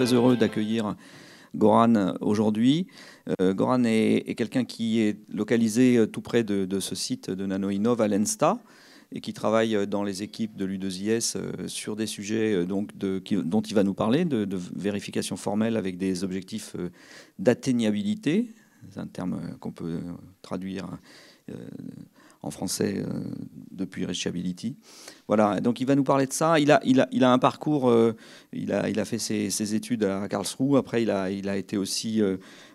très heureux d'accueillir Goran aujourd'hui. Goran est quelqu'un qui est localisé tout près de ce site de NanoInnov à l'ENSTA et qui travaille dans les équipes de l'U2IS sur des sujets dont il va nous parler, de vérification formelle avec des objectifs d'atteignabilité. C'est un terme qu'on peut traduire en français depuis Reachability. Voilà, donc il va nous parler de ça. Il a un parcours, il a fait ses études à Karlsruhe. Après, il a été aussi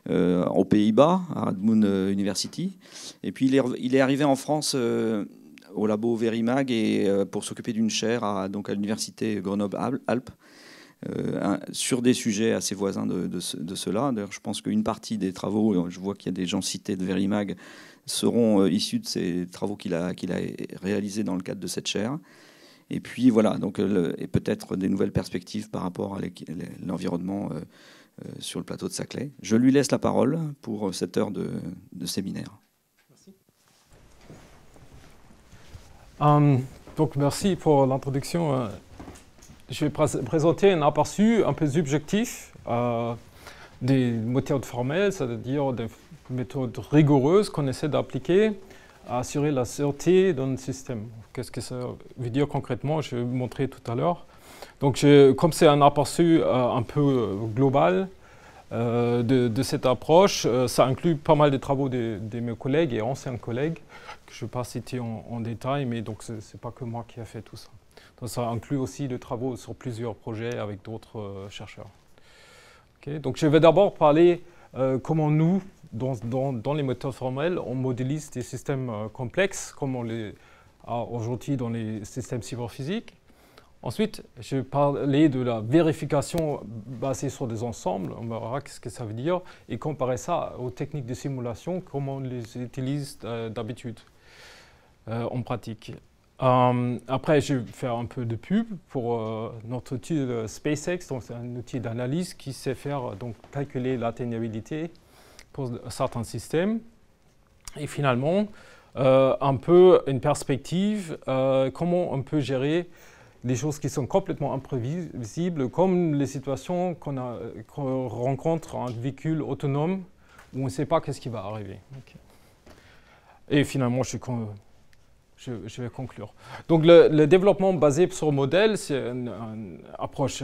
aux Pays-Bas, à Radboud University. Et puis il est arrivé en France au labo Verimag et pour s'occuper d'une chaire donc à l'université Grenoble-Alpes. Sur des sujets assez voisins de ceux-là. D'ailleurs, je pense qu'une partie des travaux, je vois qu'il y a des gens cités de Verimag, seront issus de ces travaux qu'il a réalisés dans le cadre de cette chaire. Et puis voilà, donc, et peut-être des nouvelles perspectives par rapport à l'environnement sur le plateau de Saclay. Je lui laisse la parole pour cette heure de séminaire. Merci. Donc merci pour l'introduction. Je vais présenter un aperçu un peu subjectif des méthodes formelles, c'est-à-dire des méthodes rigoureuses qu'on essaie d'appliquer à assurer la sûreté d'un système. Qu'est-ce que ça veut dire concrètement? Je vais vous montrer tout à l'heure. Donc, comme c'est un aperçu un peu global de cette approche, ça inclut pas mal de travaux de mes collègues et anciens collègues que je ne vais pas citer en détail, mais donc ce n'est pas que moi qui ai fait tout ça. Donc, ça inclut aussi des travaux sur plusieurs projets avec d'autres chercheurs. Okay. Donc, je vais d'abord parler comment nous, dans les méthodes formelles, on modélise des systèmes complexes, comme on les a aujourd'hui dans les systèmes cyberphysiques. Ensuite, je vais parler de la vérification basée sur des ensembles, on verra ce que ça veut dire, et comparer ça aux techniques de simulation, comment on les utilise d'habitude en pratique. Après, je vais faire un peu de pub pour notre outil SpaceX, donc c'est un outil d'analyse qui sait faire donc calculer l'atteignabilité pour certains systèmes. Et finalement, un peu une perspective, comment on peut gérer des choses qui sont complètement imprévisibles, comme les situations qu'on rencontre en véhicule autonome où on ne sait pas qu'est-ce qui va arriver. Okay. Et finalement, je vais conclure. Donc, le développement basé sur modèle, c'est une approche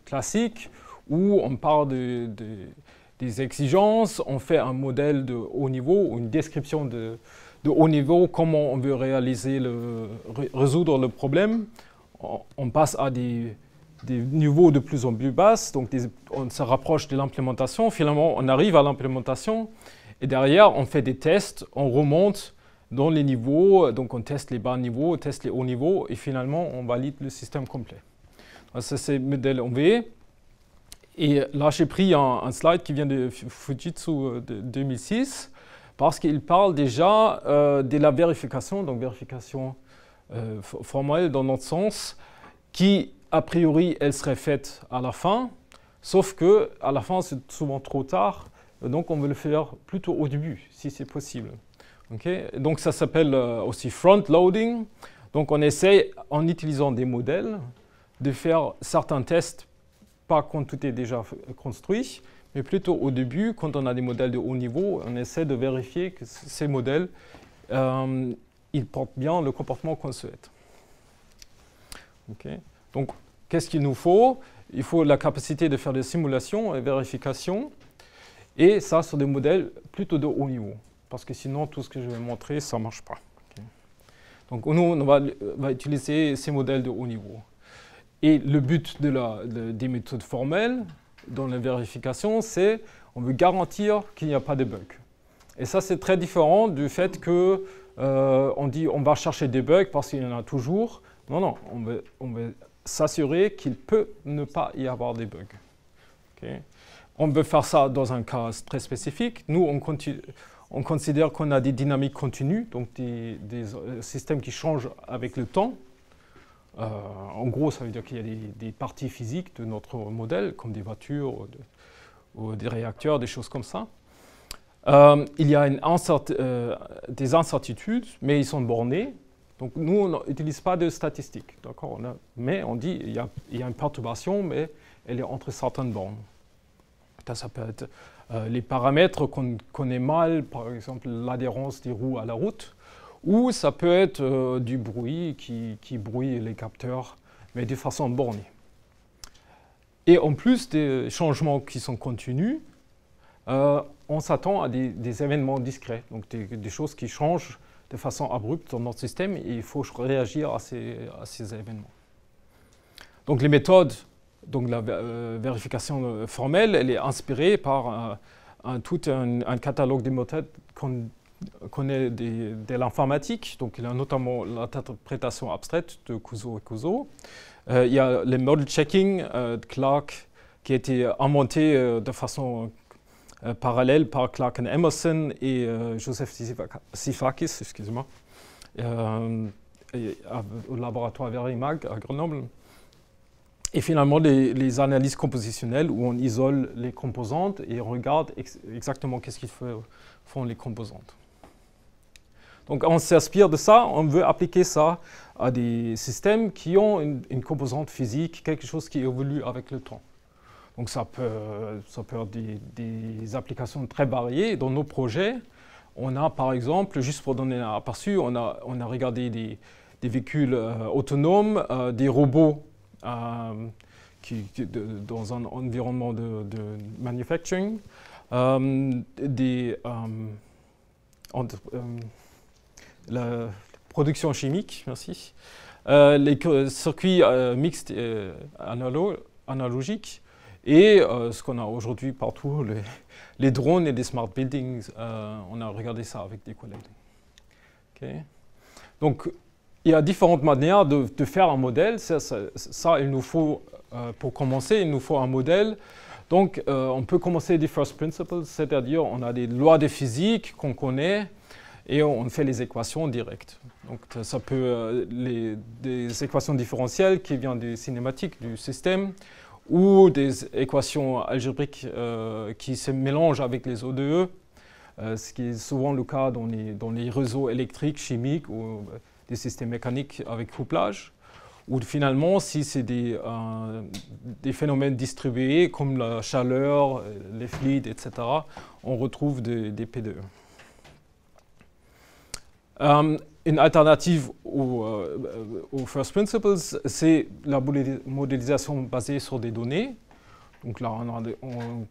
classique où on parle des exigences, on fait un modèle de haut niveau, ou une description de haut niveau, comment on veut résoudre le problème. On passe à des niveaux de plus en plus bas, donc on se rapproche de l'implémentation. Finalement, on arrive à l'implémentation et derrière, on fait des tests, on remonte dans les niveaux, donc on teste les bas niveaux, on teste les hauts niveaux et finalement, on valide le système complet. Ça, c'est le modèle en V. Et là, j'ai pris un slide qui vient de Fujitsu de 2006 parce qu'il parle déjà de la vérification, donc vérification formelle dans notre sens, qui, a priori, elle serait faite à la fin, sauf qu'à la fin, c'est souvent trop tard, donc on veut le faire plutôt au début, si c'est possible. Okay. Donc ça s'appelle aussi front-loading. Donc on essaie, en utilisant des modèles, de faire certains tests, pas quand tout est déjà construit, mais plutôt au début, quand on a des modèles de haut niveau, on essaie de vérifier que ces modèles ils portent bien le comportement qu'on souhaite. Okay. Donc, qu'est-ce qu'il nous faut? Il faut la capacité de faire des simulations et vérifications, et ça sur des modèles plutôt de haut niveau, parce que sinon, tout ce que je vais montrer, ça ne marche pas. Okay. Donc, nous, on va utiliser ces modèles de haut niveau. Et le but des méthodes formelles dans la vérification, c'est on veut garantir qu'il n'y a pas de bugs. Et ça, c'est très différent du fait que on dit on va chercher des bugs parce qu'il y en a toujours. Non, non, on veut s'assurer qu'il peut ne pas y avoir des bugs. Okay. On veut faire ça dans un cas très spécifique. Nous, on considère qu'on a des dynamiques continues, donc des systèmes qui changent avec le temps. En gros, ça veut dire qu'il y a des parties physiques de notre modèle, comme des voitures ou des réacteurs, des choses comme ça. Il y a des incertitudes, mais ils sont bornés. Donc nous, on n'utilise pas de statistiques, d'accord? Mais on dit qu'il y a une perturbation, mais elle est entre certaines bornes. Ça peut être les paramètres qu'on connaît mal, par exemple l'adhérence des roues à la route, ou ça peut être du bruit qui brouille les capteurs, mais de façon bornée. Et en plus des changements qui sont continus, on s'attend à des événements discrets, donc des choses qui changent de façon abrupte dans notre système, et il faut réagir à ces événements. Donc les méthodes, donc la vérification formelle, elle est inspirée par tout un catalogue de méthodes qu'on connaît de l'informatique. Donc il y a notamment l'interprétation abstraite de Couzeau et Couzeau. Il y a le model checking de Clark qui a été inventé de façon parallèle par Clark et Emerson et Joseph Sifakis, excusez-moi, au laboratoire Verimag à Grenoble. Et finalement, les analyses compositionnelles où on isole les composantes et on regarde exactement qu'est-ce qu'ils font les composantes. Donc on s'inspire de ça, on veut appliquer ça à des systèmes qui ont une composante physique, quelque chose qui évolue avec le temps. Donc ça peut être des applications très variées. Dans nos projets, on a par exemple, juste pour donner un aperçu, on a regardé des véhicules autonomes, des robots dans un environnement de manufacturing, la production chimique, merci, les circuits mixtes analogiques et ce qu'on a aujourd'hui partout, les drones et les smart buildings. On a regardé ça avec des collègues. Okay. Donc, il y a différentes manières de faire un modèle. Ça, il nous faut, pour commencer, il nous faut un modèle. Donc, on peut commencer des first principles, c'est-à-dire on a des lois de physique qu'on connaît et on fait les équations directes. Donc, ça peut des équations différentielles qui viennent des cinématiques du système ou des équations algébriques qui se mélangent avec les ODE, ce qui est souvent le cas dans les réseaux électriques, chimiques ou des systèmes mécaniques avec couplage, ou finalement, si c'est des phénomènes distribués comme la chaleur, les fluides, etc., on retrouve des PDE. Une alternative aux first principles, c'est la modélisation basée sur des données. Donc là, on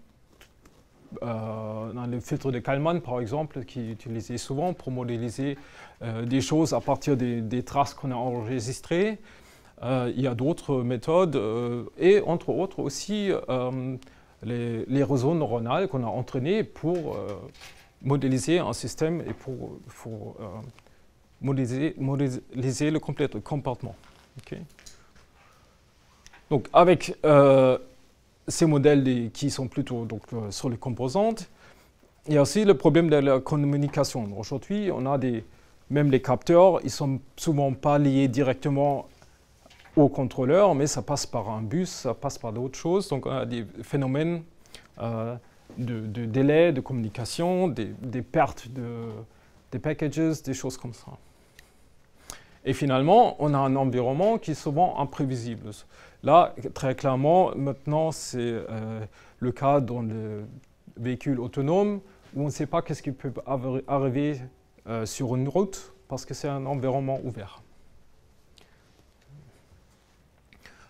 a le filtre de Kalman, par exemple, qui est utilisé souvent pour modéliser des choses à partir des traces qu'on a enregistrées. Il y a d'autres méthodes et, entre autres, aussi les réseaux neuronaux qu'on a entraînés pour modéliser un système et pour modéliser le comportement. Okay. Donc, avec ces modèles qui sont plutôt sur les composantes, il y a aussi le problème de la communication. Aujourd'hui, on a même les capteurs, ils ne sont souvent pas liés directement au contrôleur, mais ça passe par un bus, ça passe par d'autres choses. Donc, on a des phénomènes de délai, de communication, des pertes des packages, des choses comme ça. Et finalement, on a un environnement qui est souvent imprévisible. Là, très clairement, maintenant, c'est le cas dans le véhicule autonome où on ne sait pas qu'est-ce qui peut arriver sur une route parce que c'est un environnement ouvert.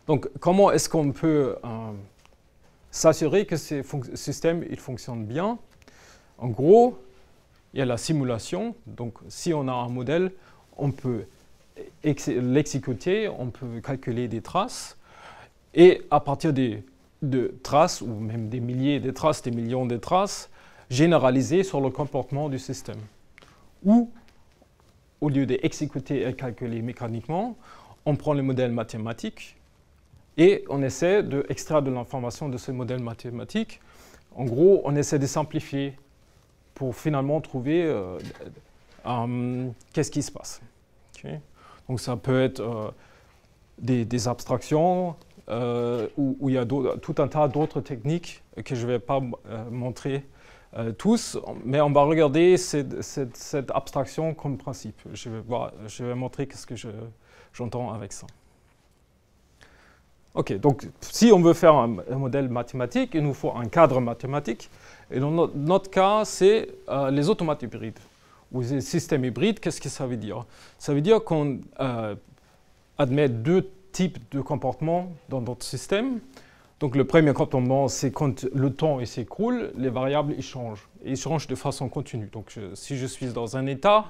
Donc, comment est-ce qu'on peut s'assurer que ce système il fonctionne bien? En gros, il y a la simulation. Donc, si on a un modèle, on peut l'exécuter, on peut calculer des traces. Et à partir de traces, ou même des milliers de traces, des millions de traces, généraliser sur le comportement du système. Ou, au lieu d'exécuter et calculer mécaniquement, on prend le modèle mathématique et on essaie d'extraire de l'information de ce modèle mathématique. En gros, on essaie de simplifier pour finalement trouver qu'est-ce qui se passe. Okay. Donc ça peut être des abstractions où il y a tout un tas d'autres techniques que je ne vais pas montrer tous, mais on va regarder cette abstraction comme principe. Je vais montrer ce que j'entends avec ça. Ok, donc si on veut faire un modèle mathématique, il nous faut un cadre mathématique. Et dans notre cas, c'est les automates hybrides. Ou les systèmes hybrides, qu'est-ce que ça veut dire? Ça veut dire qu'on admet deux types de comportements dans notre système. Donc le premier comportement, c'est quand le temps s'écoule, les variables ils changent. Et ils changent de façon continue. Donc si je suis dans un état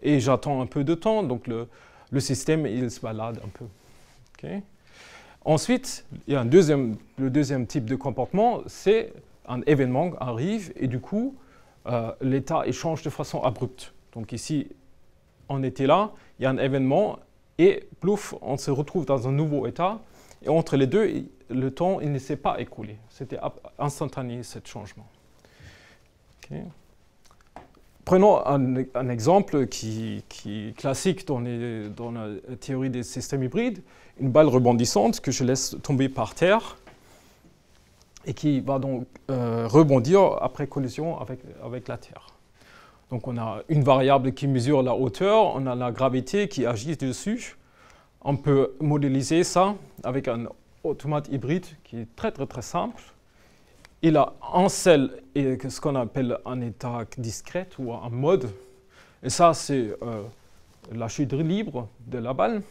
et j'attends un peu de temps, donc le système il se balade un peu. Okay. Ensuite, il y a le deuxième type de comportement, c'est un événement arrive et du coup, l'état il change de façon abrupte. Donc ici, on était là, il y a un événement et plouf, on se retrouve dans un nouveau état. Et entre les deux, le temps il ne s'est pas écoulé. C'était instantané, ce changement. Okay. Prenons un exemple qui est classique dans la théorie des systèmes hybrides. Une balle rebondissante que je laisse tomber par terre et qui va donc rebondir après collision avec la Terre. Donc on a une variable qui mesure la hauteur, on a la gravité qui agit dessus. On peut modéliser ça avec un automate hybride qui est très très très simple. Il a un seul, ce qu'on appelle un état discret ou un mode. Et ça c'est la chute libre de la balle.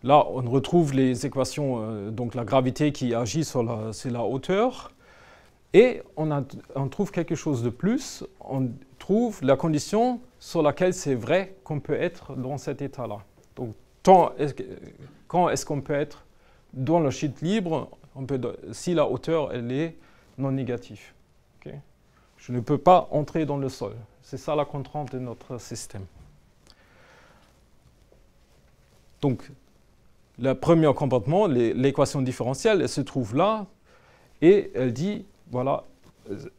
Là, on retrouve les équations, donc la gravité qui agit sur la hauteur. Et on trouve quelque chose de plus. On trouve la condition sur laquelle c'est vrai qu'on peut être dans cet état-là. Donc, quand est-ce qu'on peut être dans la chute libre si la hauteur elle est non négative. Okay. Je ne peux pas entrer dans le sol. C'est ça la contrainte de notre système. Donc, le premier comportement, l'équation différentielle, elle se trouve là et elle dit, voilà,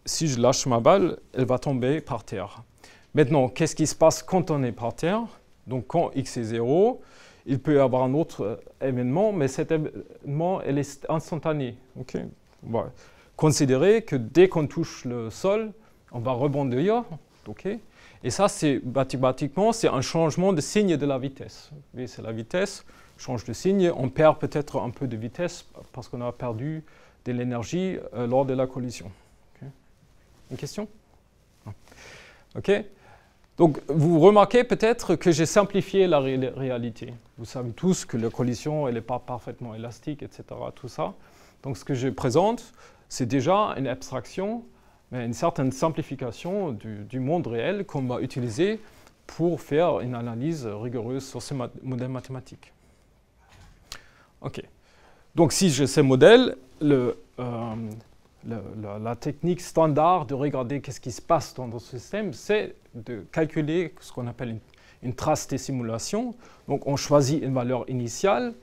si je lâche ma balle, elle va tomber par terre. Maintenant, qu'est-ce qui se passe quand on est par terre? Donc, quand x est 0, il peut y avoir un autre événement, mais cet événement, elle est instantané. Okay. Voilà. Considérez que dès qu'on touche le sol, on va rebondir. Okay. Et ça, mathématiquement, c'est un changement de signe de la vitesse. C'est la vitesse. Change de signe, on perd peut-être un peu de vitesse parce qu'on a perdu de l'énergie lors de la collision. Okay. Une question? Ok. Donc, vous remarquez peut-être que j'ai simplifié la réalité. Vous savez tous que la collision, elle n'est pas parfaitement élastique, etc. Tout ça. Donc, ce que je présente, c'est déjà une abstraction, mais une certaine simplification du monde réel qu'on va utiliser pour faire une analyse rigoureuse sur ces modèles mathématiques. Ok. Donc, si j'ai ces modèles, la technique standard de regarder qu'est-ce qui se passe dans notre système, c'est de calculer ce qu'on appelle une trace des simulations. Donc, on choisit une valeur initiale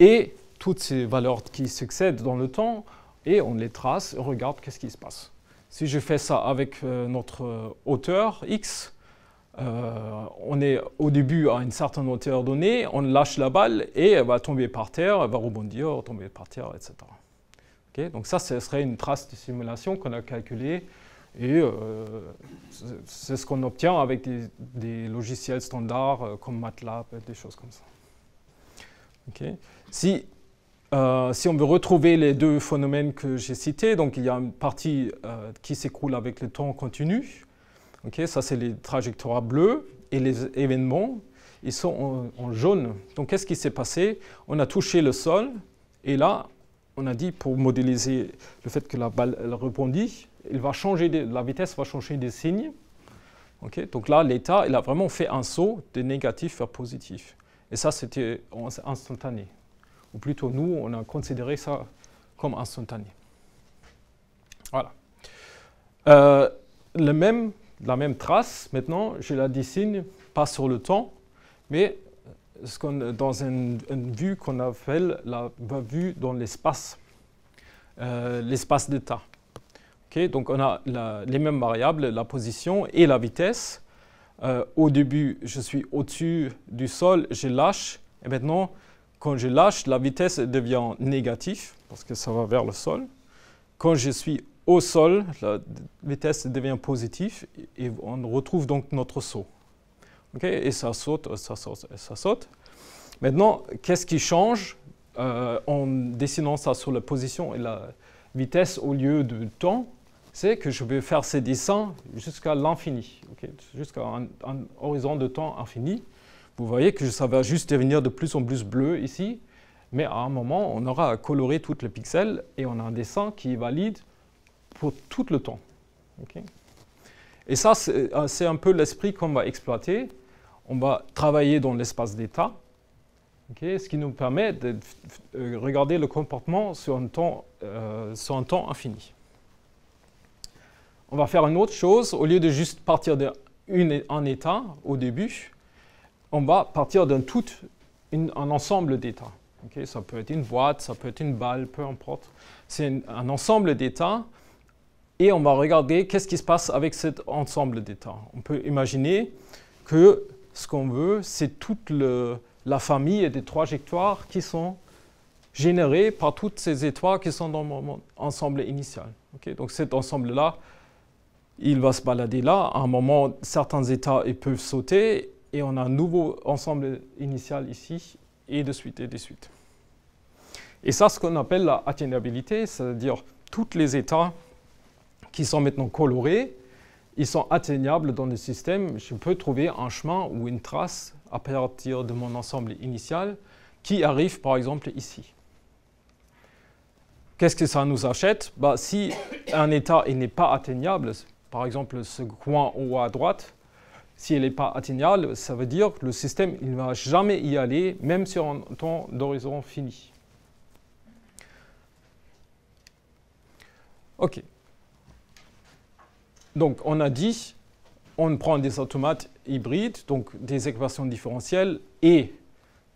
et toutes ces valeurs qui succèdent dans le temps, et on les trace et on regarde qu'est-ce qui se passe. Si je fais ça avec notre hauteur x, on est au début à une certaine hauteur donnée, on lâche la balle et elle va tomber par terre, elle va rebondir, tomber par terre, etc. Okay, donc ça, ce serait une trace de simulation qu'on a calculée et c'est ce qu'on obtient avec des logiciels standards comme MATLAB, des choses comme ça. Okay. Si on veut retrouver les deux phénomènes que j'ai cités, donc il y a une partie qui s'écoule avec le temps continu. Okay, ça, c'est les trajectoires bleues et les événements, ils sont en jaune. Donc, qu'est-ce qui s'est passé? On a touché le sol et là, on a dit pour modéliser le fait que la balle elle rebondit, la vitesse va changer des signes. Okay, donc là, l'état, il a vraiment fait un saut de négatif vers positif. Et ça, c'était instantané. Ou plutôt, nous, on a considéré ça comme instantané. Voilà. La même trace, maintenant, je la dessine pas sur le temps, mais dans une vue qu'on appelle la vue dans l'espace, l'espace d'état. Okay, donc on a les mêmes variables, la position et la vitesse. Au début, je suis au-dessus du sol, je lâche, et maintenant, quand je lâche, la vitesse devient négative, parce que ça va vers le sol. Quand je suis au sol, la vitesse devient positive et on retrouve donc notre saut. Okay, et ça saute, ça saute, ça saute. Maintenant, qu'est-ce qui change en dessinant ça sur la position et la vitesse au lieu de temps? C'est que je vais faire ces dessins jusqu'à l'infini, okay, jusqu'à un horizon de temps infini. Vous voyez que ça va juste devenir de plus en plus bleu ici, mais à un moment, on aura à colorer tous les pixels et on a un dessin qui est valide pour tout le temps. Okay. Et ça, c'est un peu l'esprit qu'on va exploiter. On va travailler dans l'espace d'état, okay, ce qui nous permet de regarder le comportement sur un temps infini. On va faire une autre chose, au lieu de juste partir d'un état au début, on va partir d'un un ensemble d'états. Okay, ça peut être une boîte, ça peut être une balle, peu importe. C'est un ensemble d'états et on va regarder qu'est-ce qui se passe avec cet ensemble d'états. On peut imaginer que ce qu'on veut, c'est toute la famille des trajectoires qui sont générées par toutes ces étoiles qui sont dans mon ensemble initial. Okay, donc cet ensemble-là, il va se balader là. À un moment, certains états ils peuvent sauter et on a un nouveau ensemble initial ici, et de suite, et de suite. Et ça, ce qu'on appelle la atteignabilité, c'est-à-dire tous les états qui sont maintenant colorés, ils sont atteignables dans le système. Je peux trouver un chemin ou une trace à partir de mon ensemble initial qui arrive, par exemple, ici. Qu'est-ce que ça nous achète? Si un état n'est pas atteignable, par exemple, ce coin en haut à droite, si elle n'est pas atteignable, ça veut dire que le système ne va jamais y aller, même sur un temps d'horizon fini. OK. Donc, on a dit, on prend des automates hybrides, donc des équations différentielles et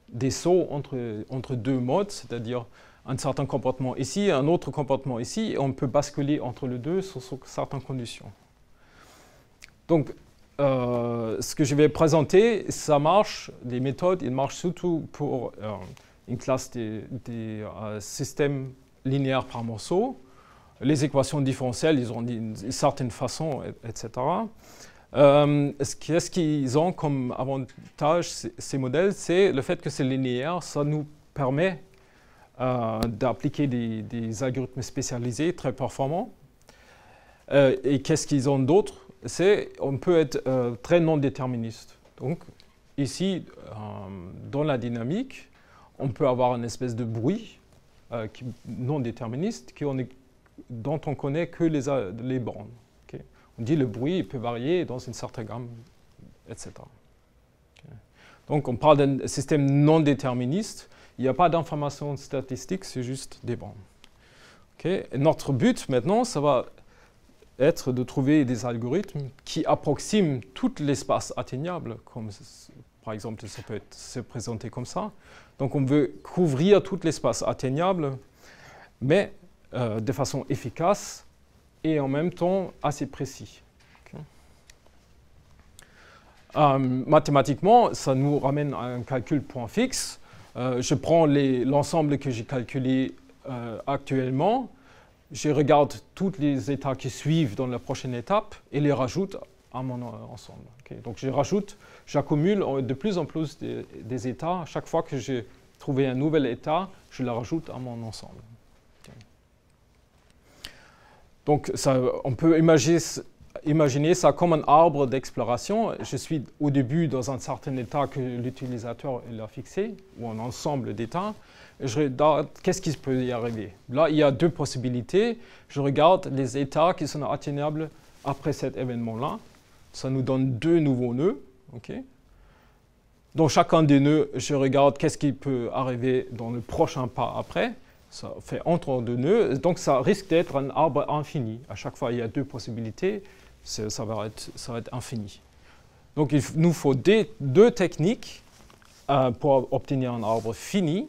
des sauts entre deux modes, c'est-à-dire un certain comportement ici, un autre comportement ici, et on peut basculer entre les deux sur certaines conditions. Donc, ce que je vais présenter, ça marche, les méthodes, ils marchent surtout pour une classe des systèmes linéaires par morceaux. Les équations différentielles, ils ont une certaine façon, etc. Ce qu'ils ont comme avantage, ces modèles, c'est le fait que c'est linéaire, ça nous permet d'appliquer des algorithmes spécialisés très performants. Et qu'est-ce qu'ils ont d'autre? On peut être très non déterministe. Donc, ici, dans la dynamique, on peut avoir une espèce de bruit non déterministe dont on ne connaît que les bornes. Okay. On dit le bruit peut varier dans une certaine gamme, etc. Okay. Donc, on parle d'un système non déterministe. Il n'y a pas d'information statistique, c'est juste des bornes. Okay. Notre but maintenant, ça va être de trouver des algorithmes qui approximent tout l'espace atteignable, comme par exemple ça peut se présenter comme ça. Donc on veut couvrir tout l'espace atteignable, mais de façon efficace et en même temps assez précis. Okay. Mathématiquement, ça nous ramène à un calcul point fixe. Je prends l'ensemble que j'ai calculé actuellement. Je regarde tous les états qui suivent dans la prochaine étape et les rajoute à mon ensemble. Okay. Donc j'accumule de plus en plus des états. Chaque fois que j'ai trouvé un nouvel état, je le rajoute à mon ensemble. Okay. Donc on peut imaginer ça comme un arbre d'exploration. Je suis au début dans un certain état que l'utilisateur a fixé, ou un ensemble d'états. Je regarde qu'est-ce qui peut y arriver. Là, il y a deux possibilités. Je regarde les états qui sont atteignables après cet événement-là. Ça nous donne deux nouveaux nœuds. Okay. Dans chacun des nœuds, je regarde qu'est-ce qui peut arriver dans le prochain pas après. Ça fait entre deux nœuds. Donc, ça risque d'être un arbre infini. À chaque fois, il y a deux possibilités. Ça va être infini. Donc, il nous faut deux techniques pour obtenir un arbre fini.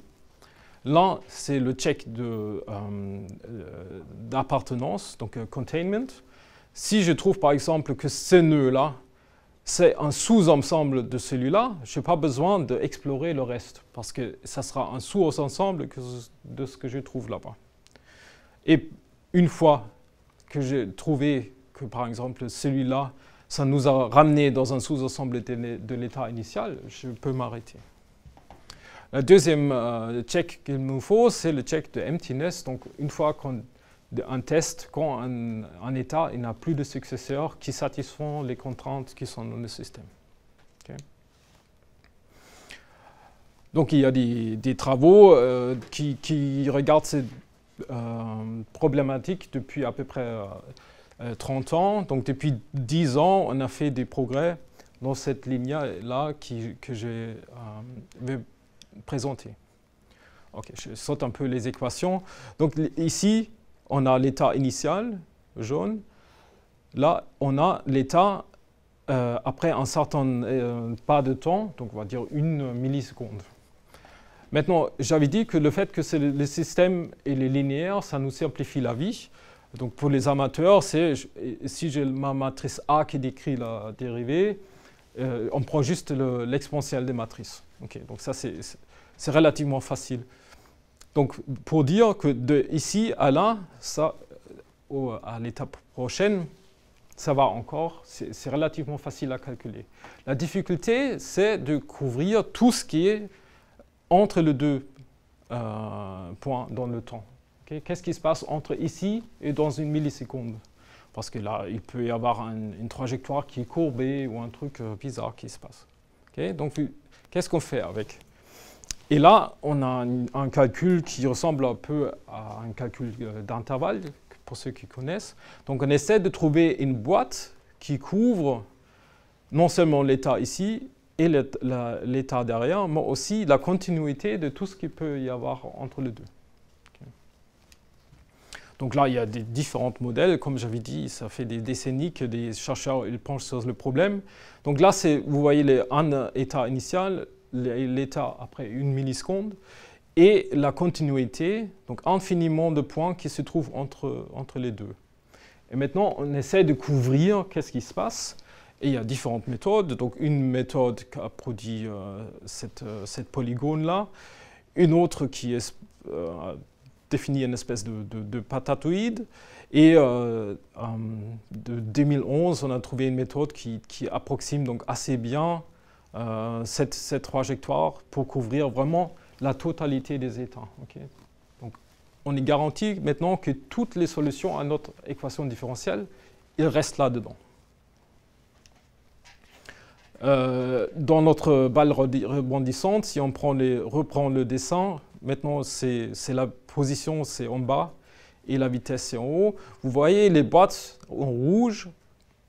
L'un, c'est le check d'appartenance, donc containment. Si je trouve par exemple que ce nœud-là, c'est un sous-ensemble de celui-là, je n'ai pas besoin d'explorer le reste, parce que ça sera un sous-ensemble de ce que je trouve là-bas. Et une fois que j'ai trouvé que, par exemple, celui-là, ça nous a ramené dans un sous-ensemble de l'état initial, je peux m'arrêter. Le deuxième check qu'il nous faut, c'est le check de emptiness. Donc, une fois un test, quand un état n'a plus de successeurs qui satisfont les contraintes qui sont dans le système. Okay. Donc, il y a des travaux qui regardent ces problématiques depuis à peu près 30 ans. Donc, depuis 10 ans, on a fait des progrès dans cette ligne-là que je vais présenter. Ok, je saute un peu les équations. Donc, ici, on a l'état initial, jaune. Là, on a l'état après un certain pas de temps, donc on va dire 1 milliseconde. Maintenant, j'avais dit que le fait que le système est linéaire, ça nous simplifie la vie. Donc pour les amateurs, si j'ai ma matrice A qui décrit la dérivée, on prend juste l'exponentielle des matrices. Okay, donc ça, c'est relativement facile. Donc pour dire que de ici à là, ça, à l'étape prochaine, ça va encore, c'est relativement facile à calculer. La difficulté, c'est de couvrir tout ce qui est entre les deux points dans le temps. Okay? Qu'est-ce qui se passe entre ici et dans 1 milliseconde? Parce que là, il peut y avoir une trajectoire qui est courbée ou un truc bizarre qui se passe. Okay? Donc, qu'est-ce qu'on fait avec? Et là, on a un calcul qui ressemble un peu à un calcul d'intervalle, pour ceux qui connaissent. Donc, on essaie de trouver une boîte qui couvre non seulement l'état ici et l'état derrière, mais aussi la continuité de tout ce qu'il peut y avoir entre les deux. Okay. Donc là, il y a des différents modèles. Comme j'avais dit, ça fait des décennies que des chercheurs ils penchent sur le problème. Donc là, vous voyez un état initial, l'état après 1 milliseconde, et la continuité, donc infiniment de points qui se trouvent entre les deux. Et maintenant, on essaie de couvrir qu'est-ce qui se passe. Et il y a différentes méthodes. Donc une méthode qui a produit cette polygone-là, une autre qui définit une espèce de patatoïde. Et de 2011, on a trouvé une méthode qui approxime donc assez bien cette trajectoire pour couvrir vraiment la totalité des états. Okay. Donc, on est garanti maintenant que toutes les solutions à notre équation différentielle, ils restent là-dedans. Dans notre balle rebondissante, si on reprend le dessin, maintenant la position c'est en bas et la vitesse c'est en haut. Vous voyez les boîtes en rouge,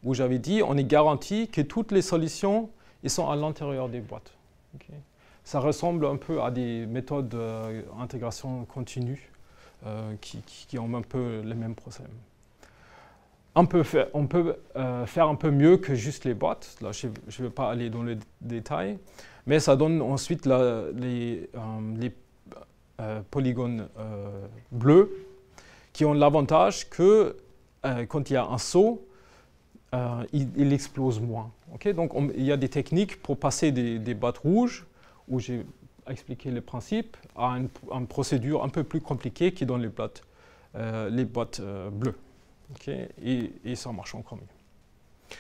où j'avais dit on est garanti que toutes les solutions ils sont à l'intérieur des boîtes. Okay. Ça ressemble un peu à des méthodes d'intégration continue qui ont un peu les mêmes problèmes. On peut faire un peu mieux que juste les boîtes. Là, je ne vais pas aller dans les détails, mais ça donne ensuite les polygones bleus qui ont l'avantage que quand il y a un saut, il explose moins. Okay? Donc il y a des techniques pour passer des boîtes rouges, où j'ai expliqué le principe, à une procédure un peu plus compliquée qui donne les boîtes bleues. Okay, et ça marche encore mieux.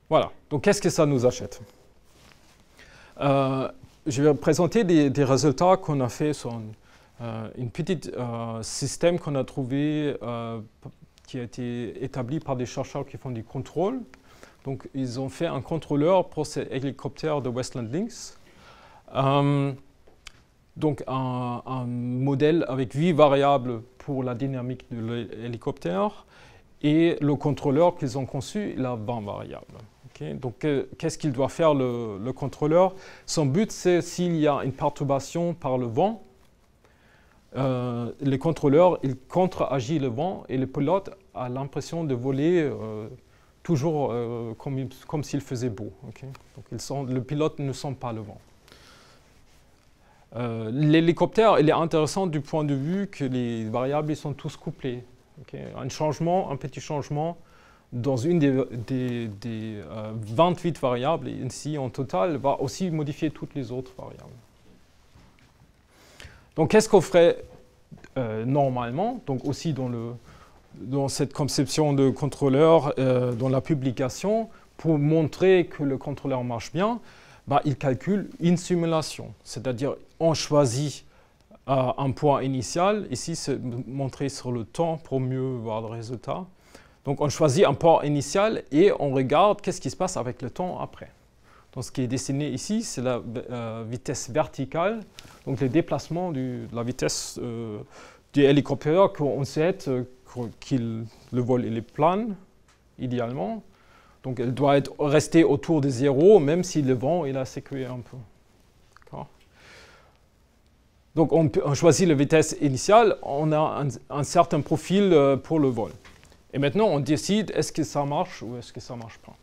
Voilà, donc qu'est-ce que ça nous achète? Je vais présenter des résultats qu'on a fait sur un petit système qu'on a trouvé, qui a été établi par des chercheurs qui font du contrôle. Donc ils ont fait un contrôleur pour ces hélicoptères de Westland Lynx. Donc un modèle avec 8 variables pour la dynamique de l'hélicoptère, et le contrôleur qu'ils ont conçu, il a 20 variables. Okay? Donc qu'est-ce qu'il doit faire le contrôleur? Son but, c'est s'il y a une perturbation par le vent, le contrôleur il contre-agit le vent et le pilote a l'impression de voler toujours comme s'il faisait beau. Okay? Donc le pilote ne sent pas le vent. L'hélicoptère il est intéressant du point de vue que les variables ils sont tous couplées. Okay? Un petit changement dans une des 28 variables ici en total va aussi modifier toutes les autres variables. Donc qu'est-ce qu'on ferait normalement, donc aussi dans dans cette conception de contrôleur, dans la publication, pour montrer que le contrôleur marche bien, bah, il calcule une simulation. C'est-à-dire, on choisit un point initial. Ici, c'est montré sur le temps pour mieux voir le résultat. Donc, on choisit un point initial et on regarde qu'est-ce qui se passe avec le temps après. Donc, ce qui est dessiné ici, c'est la vitesse verticale, donc le déplacement de la vitesse du hélicoptère qu'on souhaite que le vol il est plane, idéalement. Donc, elle doit rester autour de 0, même si le vent il a secoué un peu. Donc, on choisit la vitesse initiale, on a un certain profil pour le vol. Et maintenant, on décide est-ce que ça marche ou est-ce que ça ne marche pas.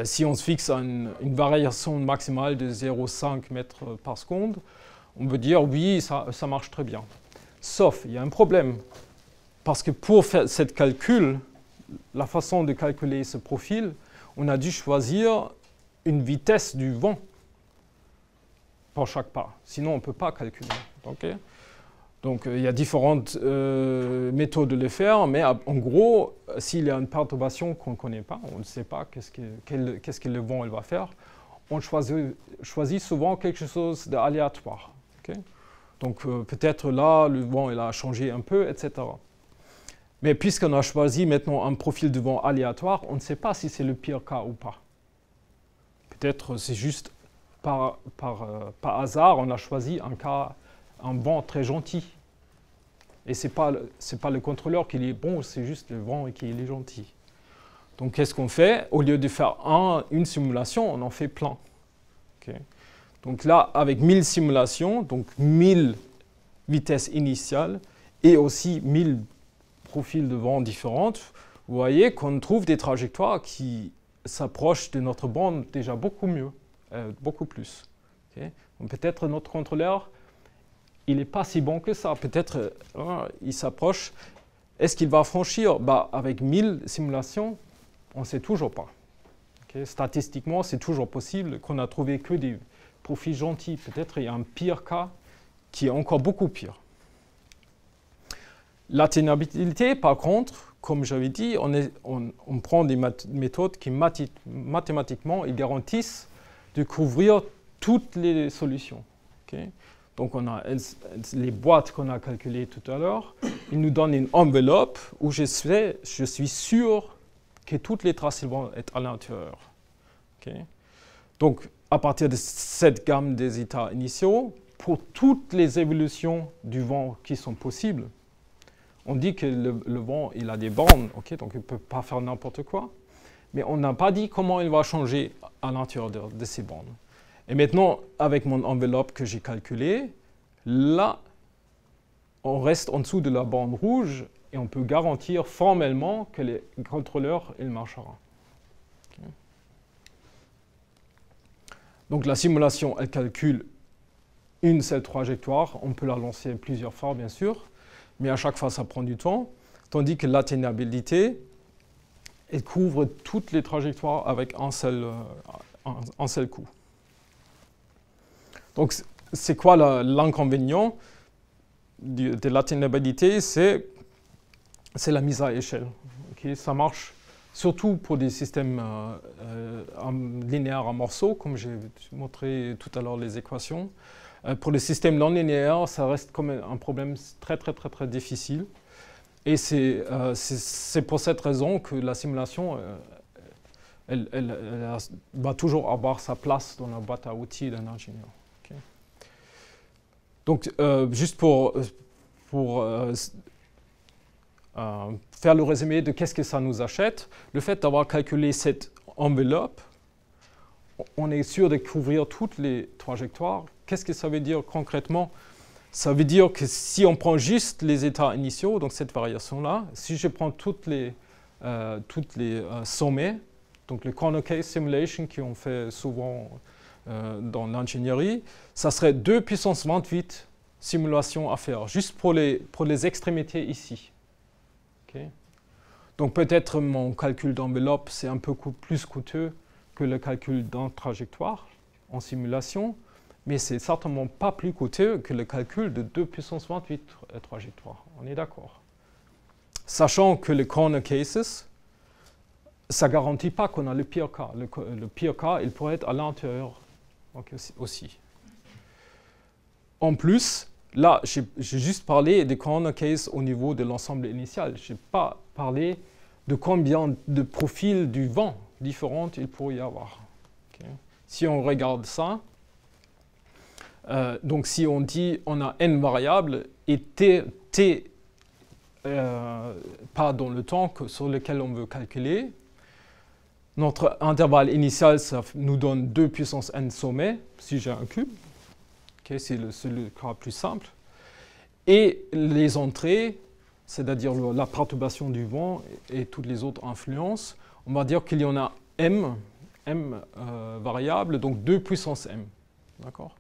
Si on se fixe une variation maximale de 0,5 mètres par seconde, on veut dire oui, ça marche très bien. Sauf, il y a un problème. Parce que pour faire ce calcul, la façon de calculer ce profil, on a dû choisir une vitesse du vent pour chaque pas. Sinon, on ne peut pas calculer. Okay? Donc, il y a différentes méthodes de le faire, mais en gros, s'il y a une perturbation qu'on ne connaît pas, on ne sait pas qu'est-ce que le vent il va faire, on choisit souvent quelque chose d'aléatoire. Okay? Donc, peut-être là, le vent il a changé un peu, etc. Mais puisqu'on a choisi maintenant un profil de vent aléatoire, on ne sait pas si c'est le pire cas ou pas. Peut-être c'est juste par hasard, on a choisi un vent très gentil. Et ce n'est pas le contrôleur qui est bon, c'est juste le vent qui est gentil. Donc qu'est-ce qu'on fait? Au lieu de faire une simulation, on en fait plein. Okay. Donc là, avec 1000 simulations, donc 1000 vitesses initiales et aussi 1000 profils de vent différentes, vous voyez qu'on trouve des trajectoires qui s'approchent de notre bande déjà beaucoup mieux, beaucoup plus. Okay. Peut-être notre contrôleur, il n'est pas si bon que ça. Peut-être il s'approche. Est-ce qu'il va franchir? Avec 1000 simulations, on ne sait toujours pas. Okay. Statistiquement, c'est toujours possible qu'on n'a trouvé que des profils gentils. Peut-être il y a un pire cas qui est encore beaucoup pire. L'atténuabilité, par contre, comme j'avais dit, on prend des méthodes qui mathématiquement ils garantissent de couvrir toutes les solutions. Okay. Donc on a les boîtes qu'on a calculées tout à l'heure. Ils nous donnent une enveloppe où je suis sûr que toutes les traces vont être à l'intérieur. Okay. Donc à partir de cette gamme des états initiaux, pour toutes les évolutions du vent qui sont possibles, on dit que le vent il a des bornes, okay, donc il ne peut pas faire n'importe quoi, mais on n'a pas dit comment il va changer à l'intérieur de ces bornes. Et maintenant, avec mon enveloppe que j'ai calculée, là, on reste en dessous de la bande rouge et on peut garantir formellement que le contrôleur il marchera. Okay. Donc la simulation, elle calcule une seule trajectoire. On peut la lancer plusieurs fois, bien sûr, mais à chaque fois, ça prend du temps. Tandis que l'atténuabilité, elle couvre toutes les trajectoires avec un seul coup. Donc, c'est quoi l'inconvénient de l'atténuabilité? C'est la mise à échelle. Okay? Ça marche surtout pour des systèmes linéaires en morceaux, comme j'ai montré tout à l'heure les équations. Pour les systèmes non linéaires, ça reste comme un problème très, très, très, très difficile. Et c'est pour cette raison que la simulation, elle va toujours avoir sa place dans la boîte à outils d'un ingénieur. Okay. Donc, juste pour faire le résumé de qu'est-ce que ça nous achète, le fait d'avoir calculé cette enveloppe, on est sûr de couvrir toutes les trajectoires. Qu'est-ce que ça veut dire concrètement? Ça veut dire que si on prend juste les états initiaux, donc cette variation-là, si je prends toutes les sommets, donc le corner case simulation qu'on fait souvent dans l'ingénierie, ça serait 2 puissance 28 simulations à faire, juste pour les extrémités ici. Okay. Donc peut-être mon calcul d'enveloppe, c'est un peu plus coûteux que le calcul d'une trajectoire en simulation, mais c'est certainement pas plus coûteux que le calcul de 2 puissance 28 trajectoires. On est d'accord. sachant que les corner cases, ça ne garantit pas qu'on a le pire cas. Le pire cas, il pourrait être à l'intérieur aussi. En plus, là, j'ai juste parlé des corner cases au niveau de l'ensemble initial. Je n'ai pas parlé de combien de profils du vent différents il pourrait y avoir. Okay. Si on regarde ça, donc si on dit on a n variables et t pas dans le temps sur lequel on veut calculer, notre intervalle initial, ça nous donne 2 puissance n sommets, si j'ai un cube. Okay, c'est le cas plus simple. Et les entrées, c'est-à-dire la perturbation du vent et toutes les autres influences, on va dire qu'il y en a m variables, donc 2 puissance m. D'accord ?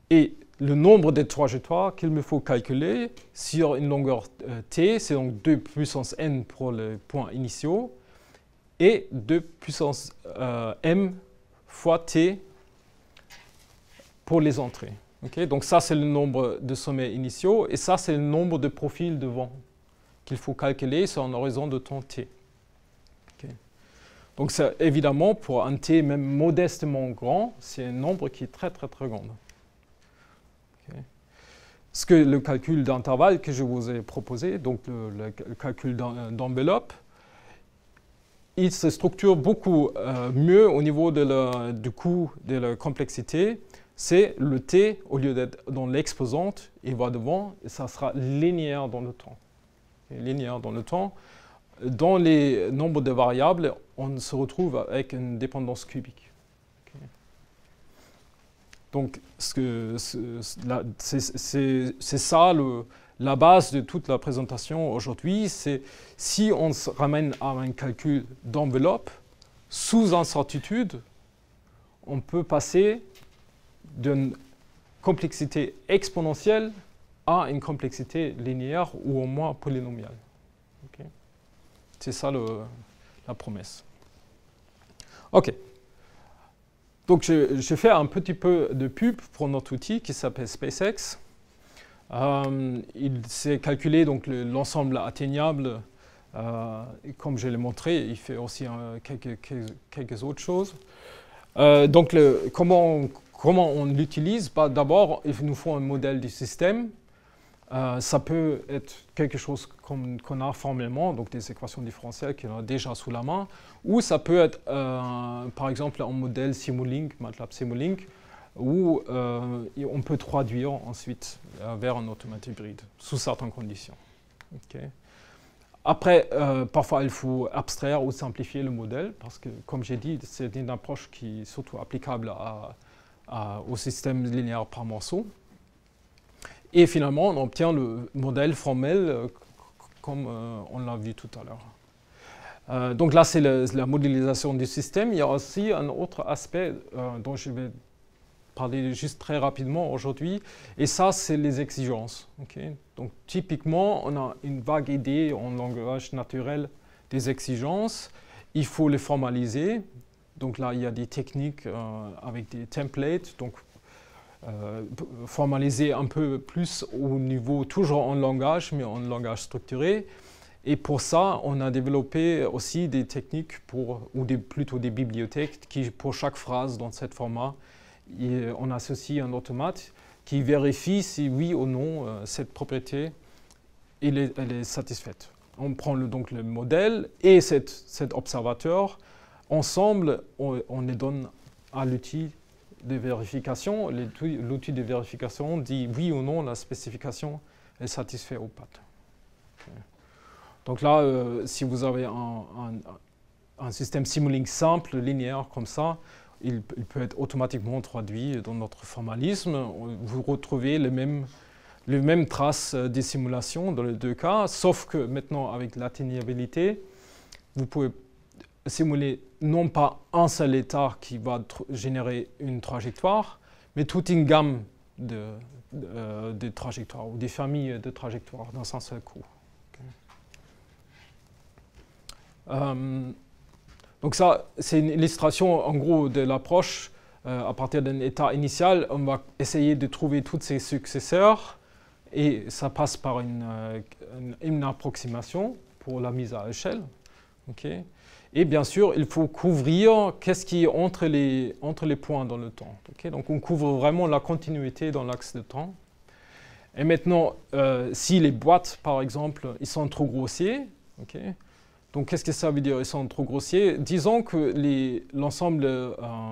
Et le nombre de trajectoires qu'il me faut calculer sur une longueur t, c'est donc 2 puissance n pour les points initiaux, et 2 puissance m fois t pour les entrées. Okay? Donc ça, c'est le nombre de sommets initiaux, et ça, c'est le nombre de profils de vent qu'il faut calculer sur un horizon de temps t. Okay? Donc ça, évidemment, pour un t même modestement grand, c'est un nombre qui est très, très, très grand. Okay? Ce que le calcul d'intervalle que je vous ai proposé, donc le calcul d'enveloppe, il se structure beaucoup mieux au niveau du coût de la complexité. C'est le t, au lieu d'être dans l'exposante, il va devant, et ça sera linéaire dans le temps. Et linéaire dans le temps. Dans les nombres de variables, on se retrouve avec une dépendance cubique. Okay. Donc, c'est ça la base de toute la présentation aujourd'hui, c'est si on se ramène à un calcul d'enveloppe, sous incertitude, on peut passer d'une complexité exponentielle à une complexité linéaire ou au moins polynomiale. Okay. C'est ça la promesse. OK. Donc, je fais un petit peu de pub pour notre outil qui s'appelle SpaceX. Il s'est calculé donc l'ensemble atteignable, et comme je l'ai montré, il fait aussi quelques autres choses. Donc comment on l'utilise? D'abord, il nous faut un modèle du système. Ça peut être quelque chose qu'on a formellement, donc des équations différentielles qu'on a déjà sous la main, ou ça peut être par exemple un modèle Simulink, MATLAB Simulink, où on peut traduire ensuite vers un automate hybride, sous certaines conditions. Okay. Après, parfois il faut abstraire ou simplifier le modèle, parce que, comme j'ai dit, c'est une approche qui est surtout applicable au système linéaire par morceaux. Et finalement, on obtient le modèle formel, comme on l'a vu tout à l'heure. Donc là, c'est la modélisation du système. Il y a aussi un autre aspect dont je vais parler juste très rapidement aujourd'hui, et ça, c'est les exigences. Okay? Donc, typiquement, on a une vague idée en langage naturel des exigences. Il faut les formaliser. Donc là, il y a des techniques avec des templates, donc formaliser un peu plus au niveau, toujours en langage, mais en langage structuré. Et pour ça, on a développé aussi des techniques, plutôt des bibliothèques, qui, pour chaque phrase dans ce format, on associe un automate qui vérifie si oui ou non cette propriété elle est satisfaite. On prend donc le modèle et cet observateur. Ensemble, on les donne à l'outil de vérification. L'outil de vérification dit oui ou non la spécification est satisfaite ou pas. Okay. Donc là, si vous avez un système Simulink simple, linéaire comme ça, il peut être automatiquement traduit dans notre formalisme. Vous retrouvez les mêmes traces des simulations dans les deux cas, sauf que maintenant, avec l'atteignabilité, vous pouvez simuler non pas un seul état qui va générer une trajectoire, mais toute une gamme de trajectoires ou des familles de trajectoires dans un seul coup. Okay. Donc ça, c'est une illustration en gros de l'approche. À partir d'un état initial, on va essayer de trouver tous ses successeurs et ça passe par une approximation pour la mise à échelle. Okay. Et bien sûr, il faut couvrir qu'est-ce qui est entre les points dans le temps. Okay. Donc on couvre vraiment la continuité dans l'axe de temps. Et maintenant, si les boîtes, par exemple, ils sont trop grossiers, okay, donc qu'est-ce que ça veut dire, ils sont trop grossiers? Disons que l'ensemble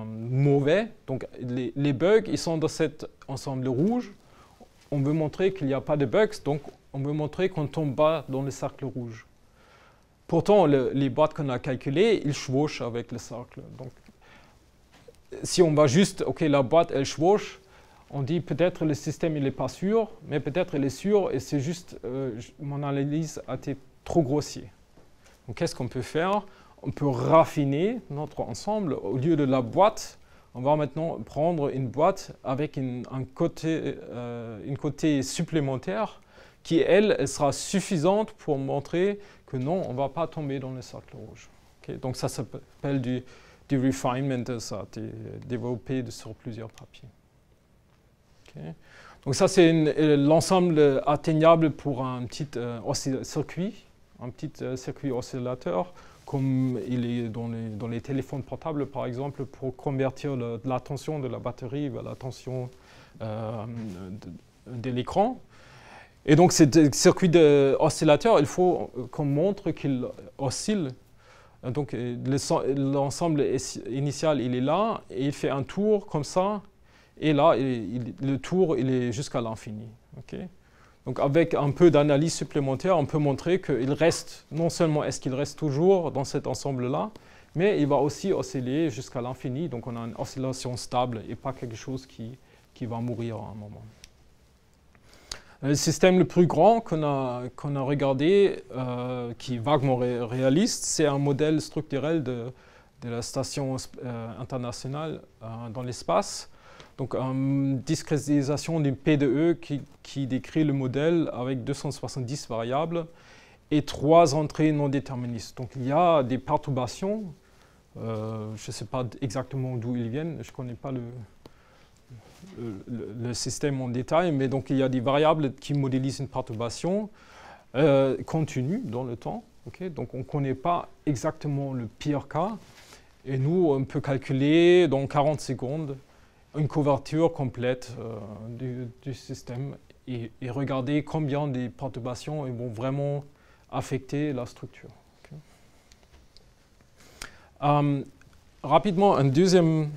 mauvais, donc les bugs, ils sont dans cet ensemble rouge. On veut montrer qu'il n'y a pas de bugs, donc on veut montrer qu'on tombe pas dans le cercle rouge. Pourtant, les boîtes qu'on a calculées, ils chevauchent avec le cercle. Donc, si on va juste, ok, la boîte, elle chevauche, on dit peut-être le système, il n'est pas sûr, mais peut-être il est sûr et c'est juste, mon analyse a été trop grossier. Donc, qu'est-ce qu'on peut faire? On peut raffiner notre ensemble. Au lieu de la boîte, on va maintenant prendre une boîte avec une côté supplémentaire qui, elle sera suffisante pour montrer que non, on ne va pas tomber dans le cercle rouge. Okay? Donc ça s'appelle du refinement, ça a été développé sur plusieurs papiers. Okay? Donc ça, c'est l'ensemble atteignable pour un petit circuit oscillateur, comme il est dans les téléphones portables, par exemple, pour convertir la tension de la batterie vers la tension de l'écran. Et donc, ce circuit oscillateur, il faut qu'on montre qu'il oscille. Donc, l'ensemble initial, il est là, et il fait un tour comme ça, et là, le tour, il est jusqu'à l'infini. Okay? Donc, avec un peu d'analyse supplémentaire, on peut montrer qu'il reste, non seulement est-ce qu'il reste toujours dans cet ensemble-là, mais il va aussi osciller jusqu'à l'infini. Donc, on a une oscillation stable et pas quelque chose qui va mourir à un moment. Le système le plus grand qu'on a regardé, qui est vaguement réaliste, c'est un modèle structurel de la station internationale dans l'espace. Donc, une discrétisation du P2E qui décrit le modèle avec 270 variables et 3 entrées non déterministes. Donc, il y a des perturbations. Je ne sais pas exactement d'où ils viennent. Je ne connais pas le système en détail, mais donc il y a des variables qui modélisent une perturbation continue dans le temps. Okay? Donc on ne connaît pas exactement le pire cas. Et nous, on peut calculer dans 40 secondes une couverture complète du système et regarder combien des perturbations vont vraiment affecter la structure. Okay? Rapidement, une deuxième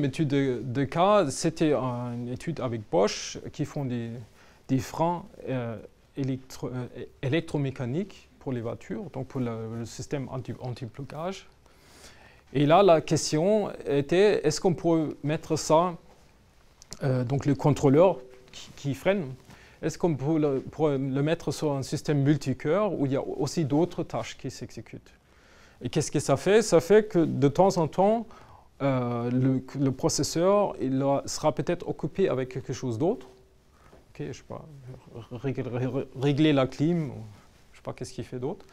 étude de cas, c'était une étude avec Bosch qui font des freins électromécaniques pour les voitures, donc pour le système anti-blocage. Et là, la question était, est-ce qu'on pourrait mettre ça, donc le contrôleur qui freine, est-ce qu'on pourrait le mettre sur un système multicœur où il y a aussi d'autres tâches qui s'exécutent? Et qu'est-ce que ça fait? Ça fait que de temps en temps, le processeur sera peut-être occupé avec quelque chose d'autre. Okay, je sais pas, régler la clim, je sais pas qu'est-ce qu'il fait d'autre.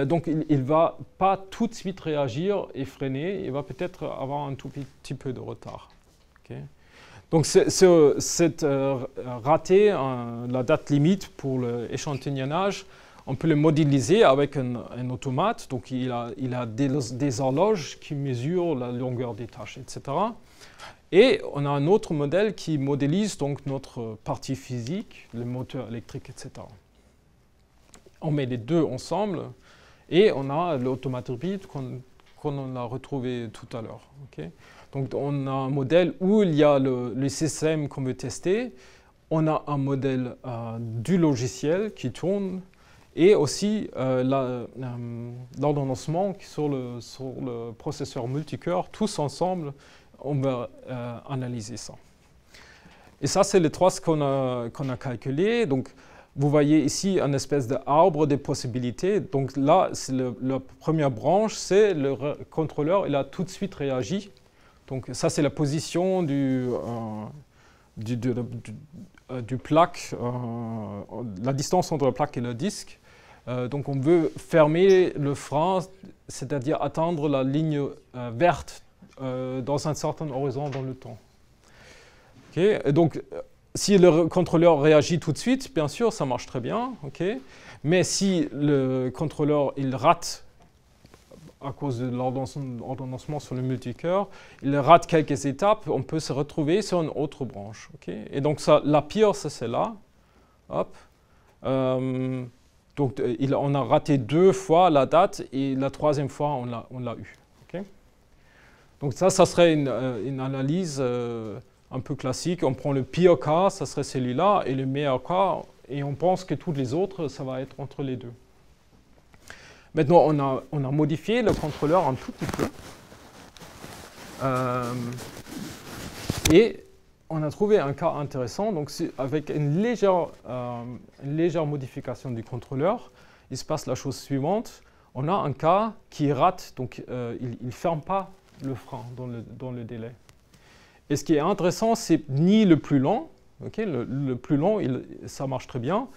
Donc il ne va pas tout de suite réagir et freiner, il va peut-être avoir un tout petit peu de retard. Okay. Donc cette raté la date limite pour l'échantillonnage, on peut le modéliser avec un automate. Donc il a des horloges qui mesurent la longueur des tâches, etc. Et on a un autre modèle qui modélise donc notre partie physique, le moteur électrique, etc. On met les deux ensemble et on a l'automate hybride qu'on a retrouvé tout à l'heure. Okay? Donc on a un modèle où il y a le système qu'on veut tester, on a un modèle du logiciel qui tourne et aussi l'ordonnancement sur le processeur multicœur, tous ensemble, on va analyser ça. Et ça, c'est les trois qu'on a calculés. Donc, vous voyez ici un espèce d'arbre des possibilités. Donc là, la première branche, c'est le contrôleur. Il a tout de suite réagi. Donc ça, c'est la position du plaque, la distance entre la plaque et le disque. Donc on veut fermer le frein, c'est-à-dire atteindre la ligne verte dans un certain horizon dans le temps. Okay. Donc si le contrôleur réagit tout de suite, bien sûr, ça marche très bien. Okay. Mais si le contrôleur il rate à cause de l'ordonnancement sur le multicœur, il rate quelques étapes, on peut se retrouver sur une autre branche. Okay. Et donc ça, la pire, c'est celle-là. Hop. Donc on a raté 2 fois la date et la 3e fois on l'a eu. Okay. Donc ça serait une analyse un peu classique. On prend le pire cas, ça serait celui-là, et le meilleur cas, et on pense que tous les autres, ça va être entre les deux. Maintenant, on a modifié le contrôleur un tout petit peu. Et on a trouvé un cas intéressant. Donc, avec une légère modification du contrôleur, il se passe la chose suivante. On a un cas qui rate, donc il ne ferme pas le frein dans le délai. Et ce qui est intéressant, c'est ni le plus lent. Okay, le plus long, ça marche très bien.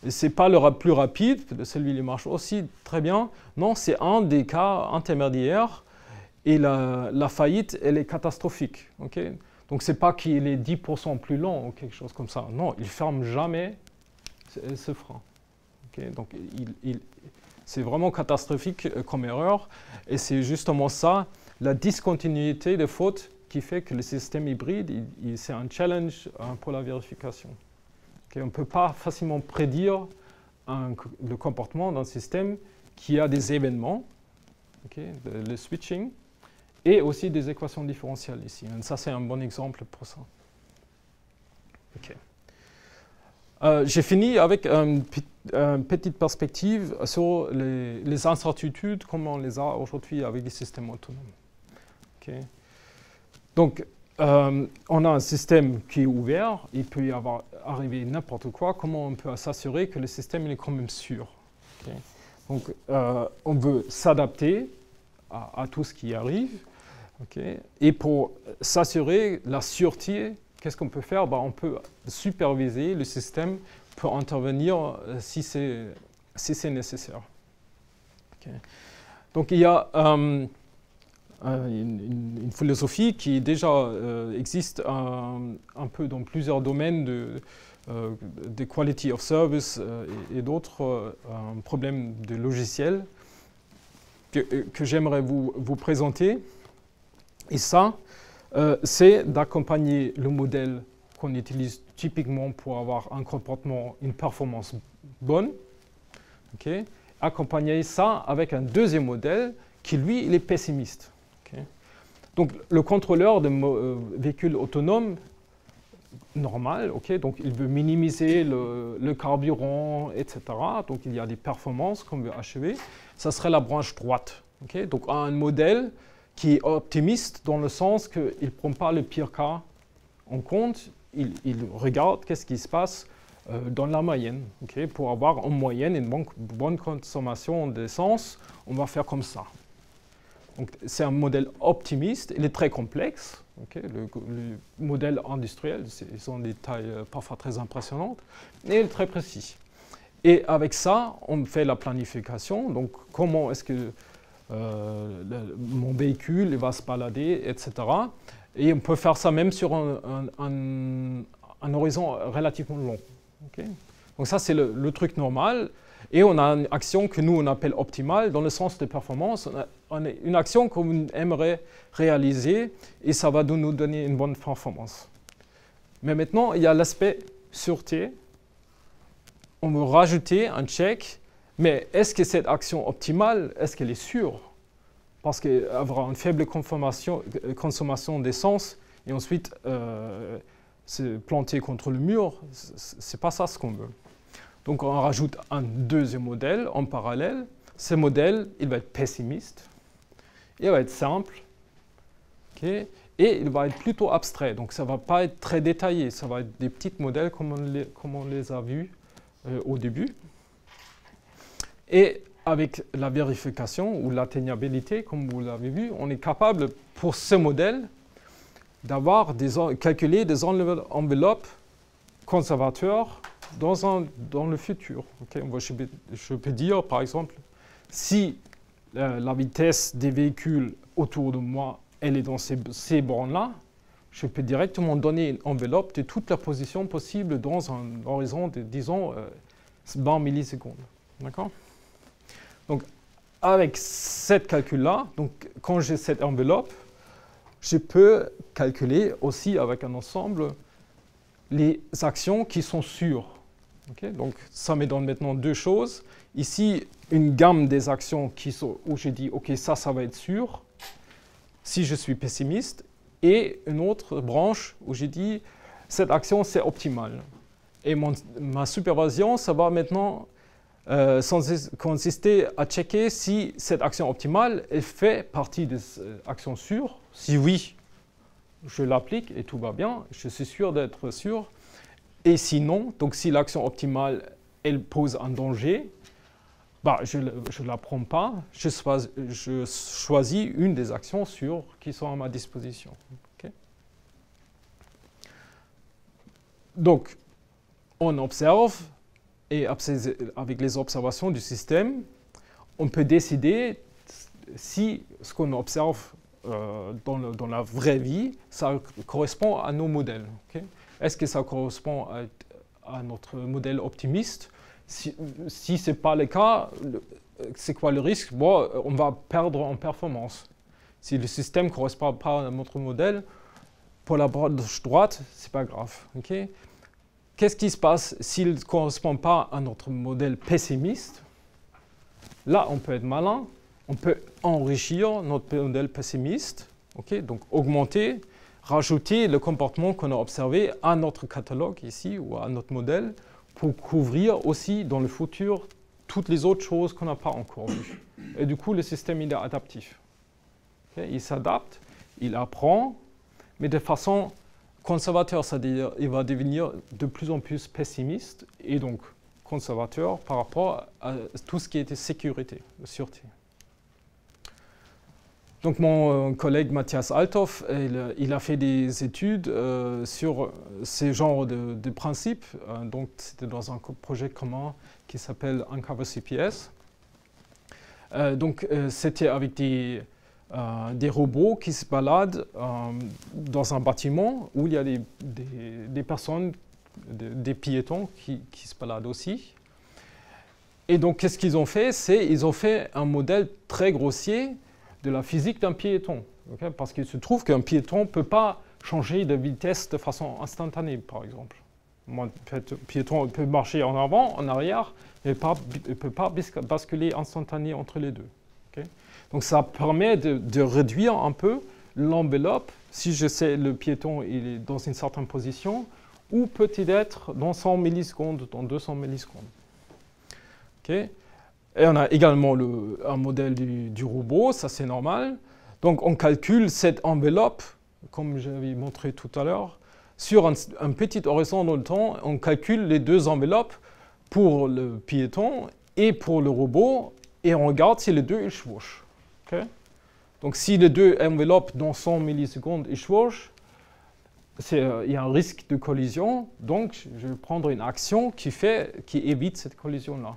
Ce n'est pas le plus rapide, celui-là marche aussi très bien. Non, c'est un des cas intermédiaires et la faillite, elle est catastrophique. Okay. Donc, ce n'est pas qu'il est 10% plus lent ou quelque chose comme ça. Non, il ne ferme jamais ce frein. Okay. Donc, c'est vraiment catastrophique comme erreur. Et c'est justement ça, la discontinuité de faute qui fait que le système hybride, c'est un challenge pour la vérification. Okay, on ne peut pas facilement prédire le comportement d'un système qui a des événements, okay, le switching, et aussi des équations différentielles ici. Et ça, c'est un bon exemple pour ça. Okay. J'ai fini avec une petite perspective sur les incertitudes, comme on les a aujourd'hui avec les systèmes autonomes. Okay. Donc, on a un système qui est ouvert, il peut y arriver n'importe quoi. Comment on peut s'assurer que le système est quand même sûr? Okay. Donc, on veut s'adapter à tout ce qui arrive. Okay. Et pour s'assurer la sûreté, qu'est-ce qu'on peut faire? On peut superviser le système pour intervenir si c'est nécessaire. Okay. Donc, il y a une philosophie qui déjà existe un peu dans plusieurs domaines de quality of service et d'autres problèmes de logiciels que j'aimerais vous présenter. Et ça, c'est d'accompagner le modèle qu'on utilise typiquement pour avoir un comportement, une performance bonne. Okay. Accompagner ça avec un deuxième modèle qui, lui, il est pessimiste. Donc, le contrôleur de véhicule autonome normal, okay, donc il veut minimiser le carburant, etc. Donc, il y a des performances qu'on veut achever. Ça serait la branche droite. Okay. Donc, un modèle qui est optimiste dans le sens qu'il ne prend pas le pire cas en compte. Il regarde qu'est-ce qui se passe dans la moyenne. Okay. Pour avoir en moyenne une bonne consommation d'essence, on va faire comme ça. C'est un modèle optimiste, il est très complexe. Okay. Le modèle industriel, ils ont des tailles parfois très impressionnantes, et il est très précis. Et avec ça, on fait la planification. Donc, comment est-ce que mon véhicule va se balader, etc. Et on peut faire ça même sur un horizon relativement long. Okay. Donc ça, c'est le truc normal. Et on a une action que nous, on appelle optimale dans le sens de performance. On a une action qu'on aimerait réaliser et ça va nous donner une bonne performance. Mais maintenant, il y a l'aspect sûreté. On veut rajouter un check, mais est-ce que cette action optimale, est-ce qu'elle est sûre? Parce qu'avoir une faible consommation d'essence et ensuite se planter contre le mur, ce n'est pas ça ce qu'on veut. Donc, on rajoute un deuxième modèle en parallèle. Ce modèle, il va être pessimiste, il va être simple, okay, et il va être plutôt abstrait. Donc, ça ne va pas être très détaillé. Ça va être des petits modèles comme on les a vus au début. Et avec la vérification ou l'atteignabilité, comme vous l'avez vu, on est capable, pour ce modèle, calculer des enveloppes conservateurs dans le futur. Okay. Je peux dire, par exemple, si la vitesse des véhicules autour de moi, elle est dans ces bornes-là, je peux directement donner une enveloppe de toutes les positions possibles dans un horizon de, disons, 20 millisecondes. D'accord? Donc, avec cette calcul-là, donc quand j'ai cette enveloppe, je peux calculer aussi avec un ensemble les actions qui sont sûres. Okay? Donc, ça me donne maintenant deux choses. Ici, une gamme des actions où je dis, OK, ça va être sûr, si je suis pessimiste, et une autre branche où j'ai dit, cette action, c'est optimal. Et ma supervision, ça va maintenant consister à checker si cette action optimale, elle fait partie des actions sûres. Si oui, je l'applique et tout va bien, je suis sûr d'être sûr. Et sinon, donc si l'action optimale, elle pose un danger, bah, je ne la prends pas, je choisis une des actions sûres qui sont à ma disposition. Okay? Donc, on observe, et avec les observations du système, on peut décider si ce qu'on observe dans la vraie vie, ça correspond à nos modèles. Okay? Est-ce que ça correspond à notre modèle optimiste? Si ce n'est pas le cas, c'est quoi le risque? Bon, on va perdre en performance. Si le système ne correspond pas à notre modèle, pour la branche droite, ce n'est pas grave. Okay? Qu'est-ce qui se passe s'il ne correspond pas à notre modèle pessimiste? Là, on peut être malin, on peut enrichir notre modèle pessimiste, okay? Donc augmenter, rajouter le comportement qu'on a observé à notre catalogue ici, ou à notre modèle, pour couvrir aussi dans le futur toutes les autres choses qu'on n'a pas encore vues. Et du coup, le système il est adaptif. Okay? Il s'adapte, il apprend, mais de façon conservateur, c'est-à-dire il va devenir de plus en plus pessimiste et donc conservateur par rapport à tout ce qui était sécurité, sûreté. Donc mon collègue Matthias Althoff, il a fait des études sur ces genres de principes. Donc c'était dans un projet commun qui s'appelle Uncover CPS. Donc c'était avec des robots qui se baladent dans un bâtiment où il y a des personnes, des piétons qui se baladent aussi. Et donc qu'est-ce qu'ils ont fait? Ils ont fait un modèle très grossier de la physique d'un piéton. Okay? Parce qu'il se trouve qu'un piéton ne peut pas changer de vitesse de façon instantanée, par exemple. Un piéton peut marcher en avant, en arrière, mais il ne peut pas basculer instantanément entre les deux. Okay? Donc ça permet de réduire un peu l'enveloppe, si je sais le piéton il est dans une certaine position, ou peut-il être dans 100 millisecondes, dans 200 millisecondes. Okay? Et on a également un modèle du robot, ça c'est normal. Donc on calcule cette enveloppe, comme j'avais montré tout à l'heure, sur un petit horizon dans le temps. On calcule les deux enveloppes pour le piéton et pour le robot, et on regarde si les deux ils chevauchent. Okay? Donc si les deux enveloppes dans 100 millisecondes ils chevauchent, il y a un risque de collision, donc je vais prendre une action qui évite cette collision-là.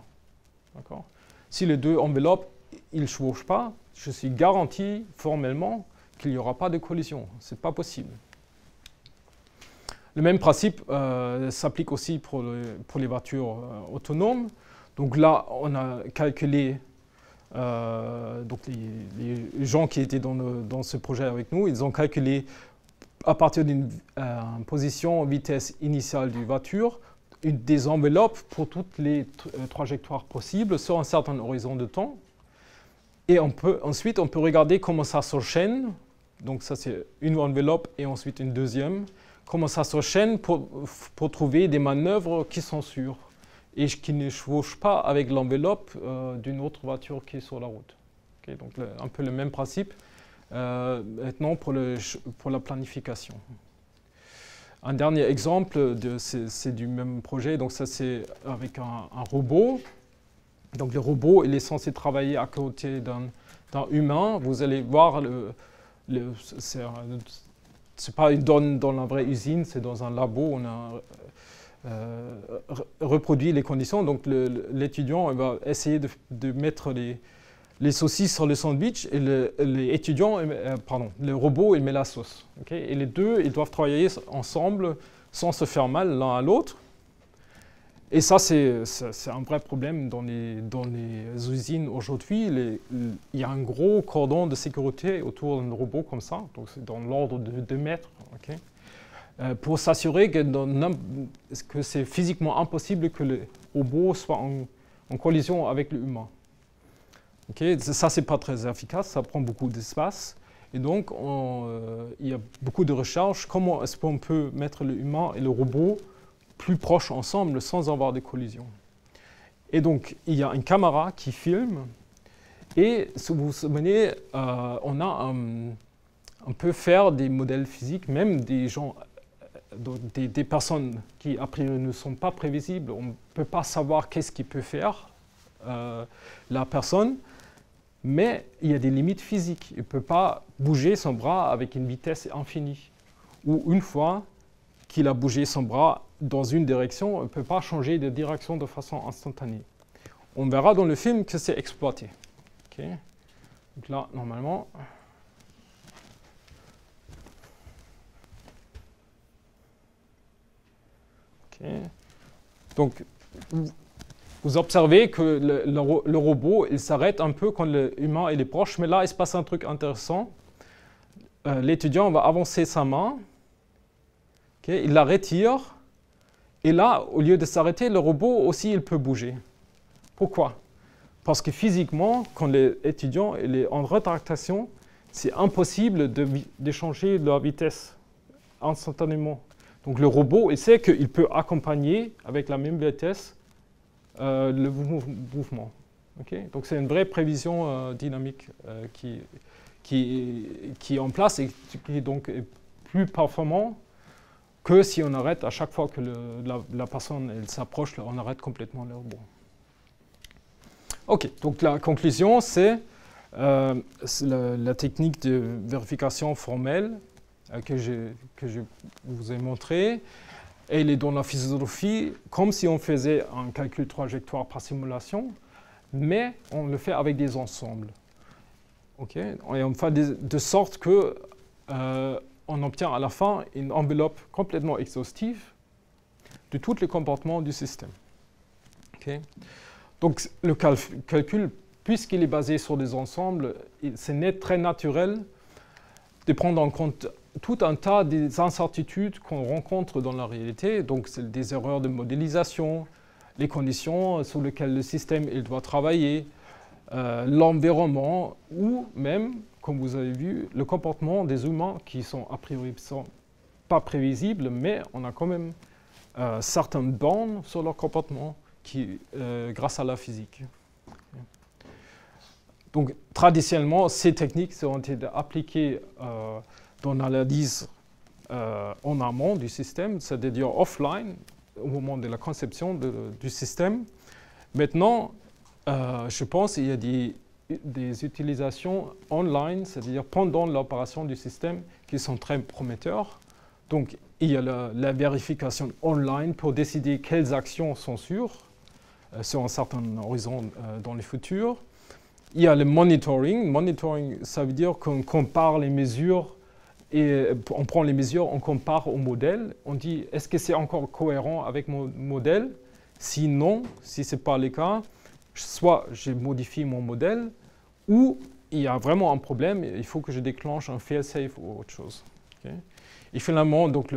D'accord? Si les deux enveloppes ne chevauchent pas, je suis garanti formellement qu'il n'y aura pas de collision. Ce n'est pas possible. Le même principe s'applique aussi pour les voitures autonomes. Donc là, on a calculé, donc les gens qui étaient dans ce projet avec nous, ils ont calculé à partir d'une position vitesse initiale du voiture, des enveloppes pour toutes les trajectoires possibles sur un certain horizon de temps. Et ensuite, on peut regarder comment ça s'enchaîne. Donc ça, c'est une enveloppe et ensuite une deuxième. Comment ça s'enchaîne pour trouver des manœuvres qui sont sûres et qui ne chevauchent pas avec l'enveloppe d'une autre voiture qui est sur la route. Okay, donc un peu le même principe maintenant pour la planification. Un dernier exemple, c'est du même projet, donc ça c'est avec un robot. Donc le robot il est censé travailler à côté d'un humain. Vous allez voir, c'est pas une donne dans la vraie usine, c'est dans un labo. On a reproduit les conditions. Donc l'étudiant va essayer de mettre les saucisses sur le sandwich et le robot, il met la sauce. Okay? Et les deux, ils doivent travailler ensemble sans se faire mal l'un à l'autre. Et ça, c'est un vrai problème dans les usines aujourd'hui. Il y a un gros cordon de sécurité autour d'un robot comme ça, donc c'est dans l'ordre de 2 mètres, okay? Pour s'assurer que c'est physiquement impossible que le robot soit en collision avec l'humain. Okay? Ça, c'est pas très efficace, ça prend beaucoup d'espace. Et donc, il y a beaucoup de recherches. Comment est-ce qu'on peut mettre l'humain et le robot plus proches ensemble sans avoir de collision? Et donc, il y a une caméra qui filme. Et si vous vous souvenez, on peut faire des modèles physiques, même des gens, des personnes qui, a priori, ne sont pas prévisibles. On ne peut pas savoir qu'est-ce qu'il peut faire, la personne. Mais il y a des limites physiques. Il ne peut pas bouger son bras avec une vitesse infinie. Ou une fois qu'il a bougé son bras dans une direction, il ne peut pas changer de direction de façon instantanée. On verra dans le film que c'est exploité. Okay. Donc là, normalement... Okay. Donc, vous observez que le robot, il s'arrête un peu quand l'humain est proche, mais là, il se passe un truc intéressant. L'étudiant va avancer sa main, okay, il la retire, et là, au lieu de s'arrêter, le robot aussi, il peut bouger. Pourquoi? Parce que physiquement, quand l'étudiant est en rétractation, c'est impossible de changer la vitesse instantanément. Donc le robot, il sait qu'il peut accompagner avec la même vitesse le mouvement. Okay? Donc c'est une vraie prévision dynamique qui est en place et qui est donc plus performant que si on arrête à chaque fois que la personne s'approche, on arrête complètement le robot. Ok, donc la conclusion, c'est la technique de vérification formelle que je vous ai montrée. Elle est dans la philosophie comme si on faisait un calcul trajectoire par simulation, mais on le fait avec des ensembles. Okay? Et on fait de sorte que on obtient à la fin une enveloppe complètement exhaustive de tous les comportements du système. Okay? Donc le calcul, puisqu'il est basé sur des ensembles, c'est très naturel de prendre en compte tout un tas d'incertitudes qu'on rencontre dans la réalité. Donc c'est des erreurs de modélisation, les conditions sur lesquelles le système il doit travailler, l'environnement ou même, comme vous avez vu, le comportement des humains qui sont a priori pas prévisibles, mais on a quand même certaines bornes sur leur comportement grâce à la physique. Donc traditionnellement, ces techniques ont été appliquées dans l'analyse en amont du système, c'est-à-dire offline, au moment de la conception du système. Maintenant, je pense qu'il y a des utilisations online, c'est-à-dire pendant l'opération du système, qui sont très prometteurs. Donc, il y a la vérification online pour décider quelles actions sont sûres sur un certain horizon dans le futur. Il y a le monitoring. Monitoring, ça veut dire qu'on compare les mesures et on prend les mesures, on compare au modèle. On dit, est-ce que c'est encore cohérent avec mon modèle? Sinon, si ce n'est pas le cas, soit je modifie mon modèle, ou il y a vraiment un problème, il faut que je déclenche un fail-safe ou autre chose. Okay? Et finalement, donc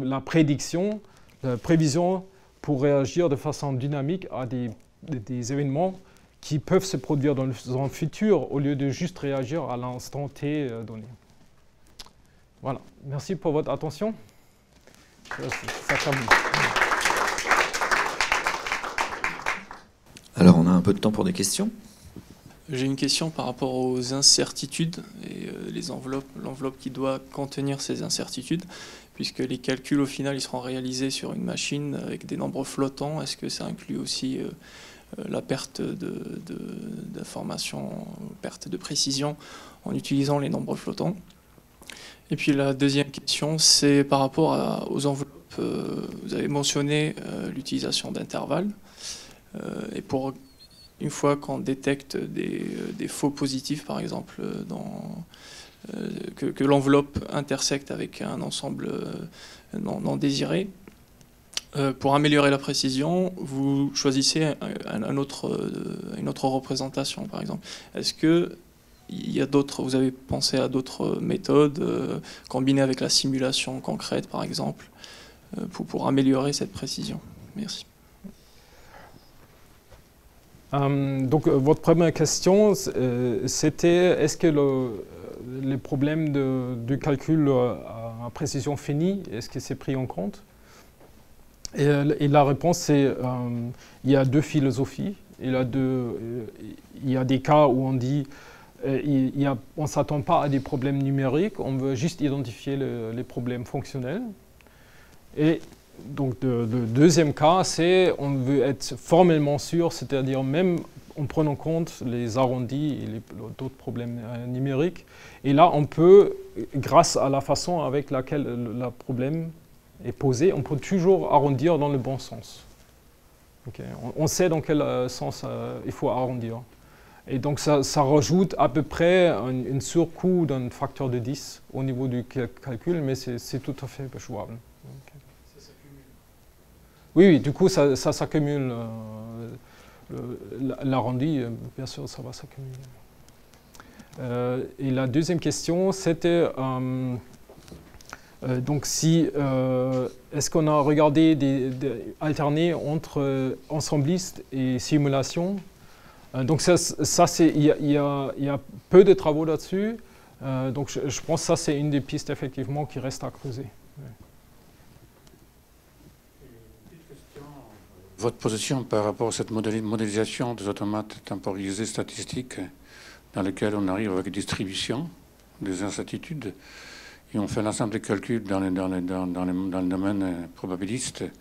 la prédiction, la prévision pour réagir de façon dynamique à des événements qui peuvent se produire dans le futur au lieu de juste réagir à l'instant T donné. Voilà. Merci pour votre attention. Ça termine. Alors, on a un peu de temps pour des questions. J'ai une question par rapport aux incertitudes et l'enveloppe qui doit contenir ces incertitudes, puisque les calculs au final ils seront réalisés sur une machine avec des nombres flottants. Est-ce que ça inclut aussi la perte d'informations, perte de précision en utilisant les nombres flottants? Et puis la deuxième question, c'est par rapport aux enveloppes. Vous avez mentionné l'utilisation d'intervalles. Et pour une fois qu'on détecte des faux positifs, par exemple, que l'enveloppe intersecte avec un ensemble non désiré, pour améliorer la précision, vous choisissez une autre représentation, par exemple. Est-ce que vous avez pensé à d'autres méthodes combinées avec la simulation concrète, par exemple, pour améliorer cette précision? Merci. Donc, votre première question, c'était est-ce que les problèmes du calcul à précision finie, est-ce que c'est pris en compte? Et la réponse, c'est il y a deux philosophies. Il y a des cas où on dit on ne s'attend pas à des problèmes numériques, on veut juste identifier les problèmes fonctionnels. Et donc le deuxième cas, c'est on veut être formellement sûr, c'est-à-dire même en prenant en compte les arrondis et d'autres problèmes numériques. Et là, on peut, grâce à la façon avec laquelle le problème est posé, on peut toujours arrondir dans le bon sens. Okay. On sait dans quel sens il faut arrondir. Et donc ça rajoute à peu près un surcoût d'un facteur de 10 au niveau du calcul, mais c'est tout à fait jouable. Okay. Ça s'accumule. Oui, du coup ça s'accumule. L'arrondi, bien sûr, ça va s'accumuler. Et la deuxième question, c'était donc est-ce qu'on a regardé alterner entre ensembliste et simulation? Donc il y a peu de travaux là-dessus. Donc je pense que ça c'est une des pistes effectivement qui reste à creuser. Ouais. Votre position par rapport à cette modélisation des automates temporisés statistiques dans lesquels on arrive avec distribution des incertitudes et on fait l'ensemble des calculs dans le domaine probabiliste et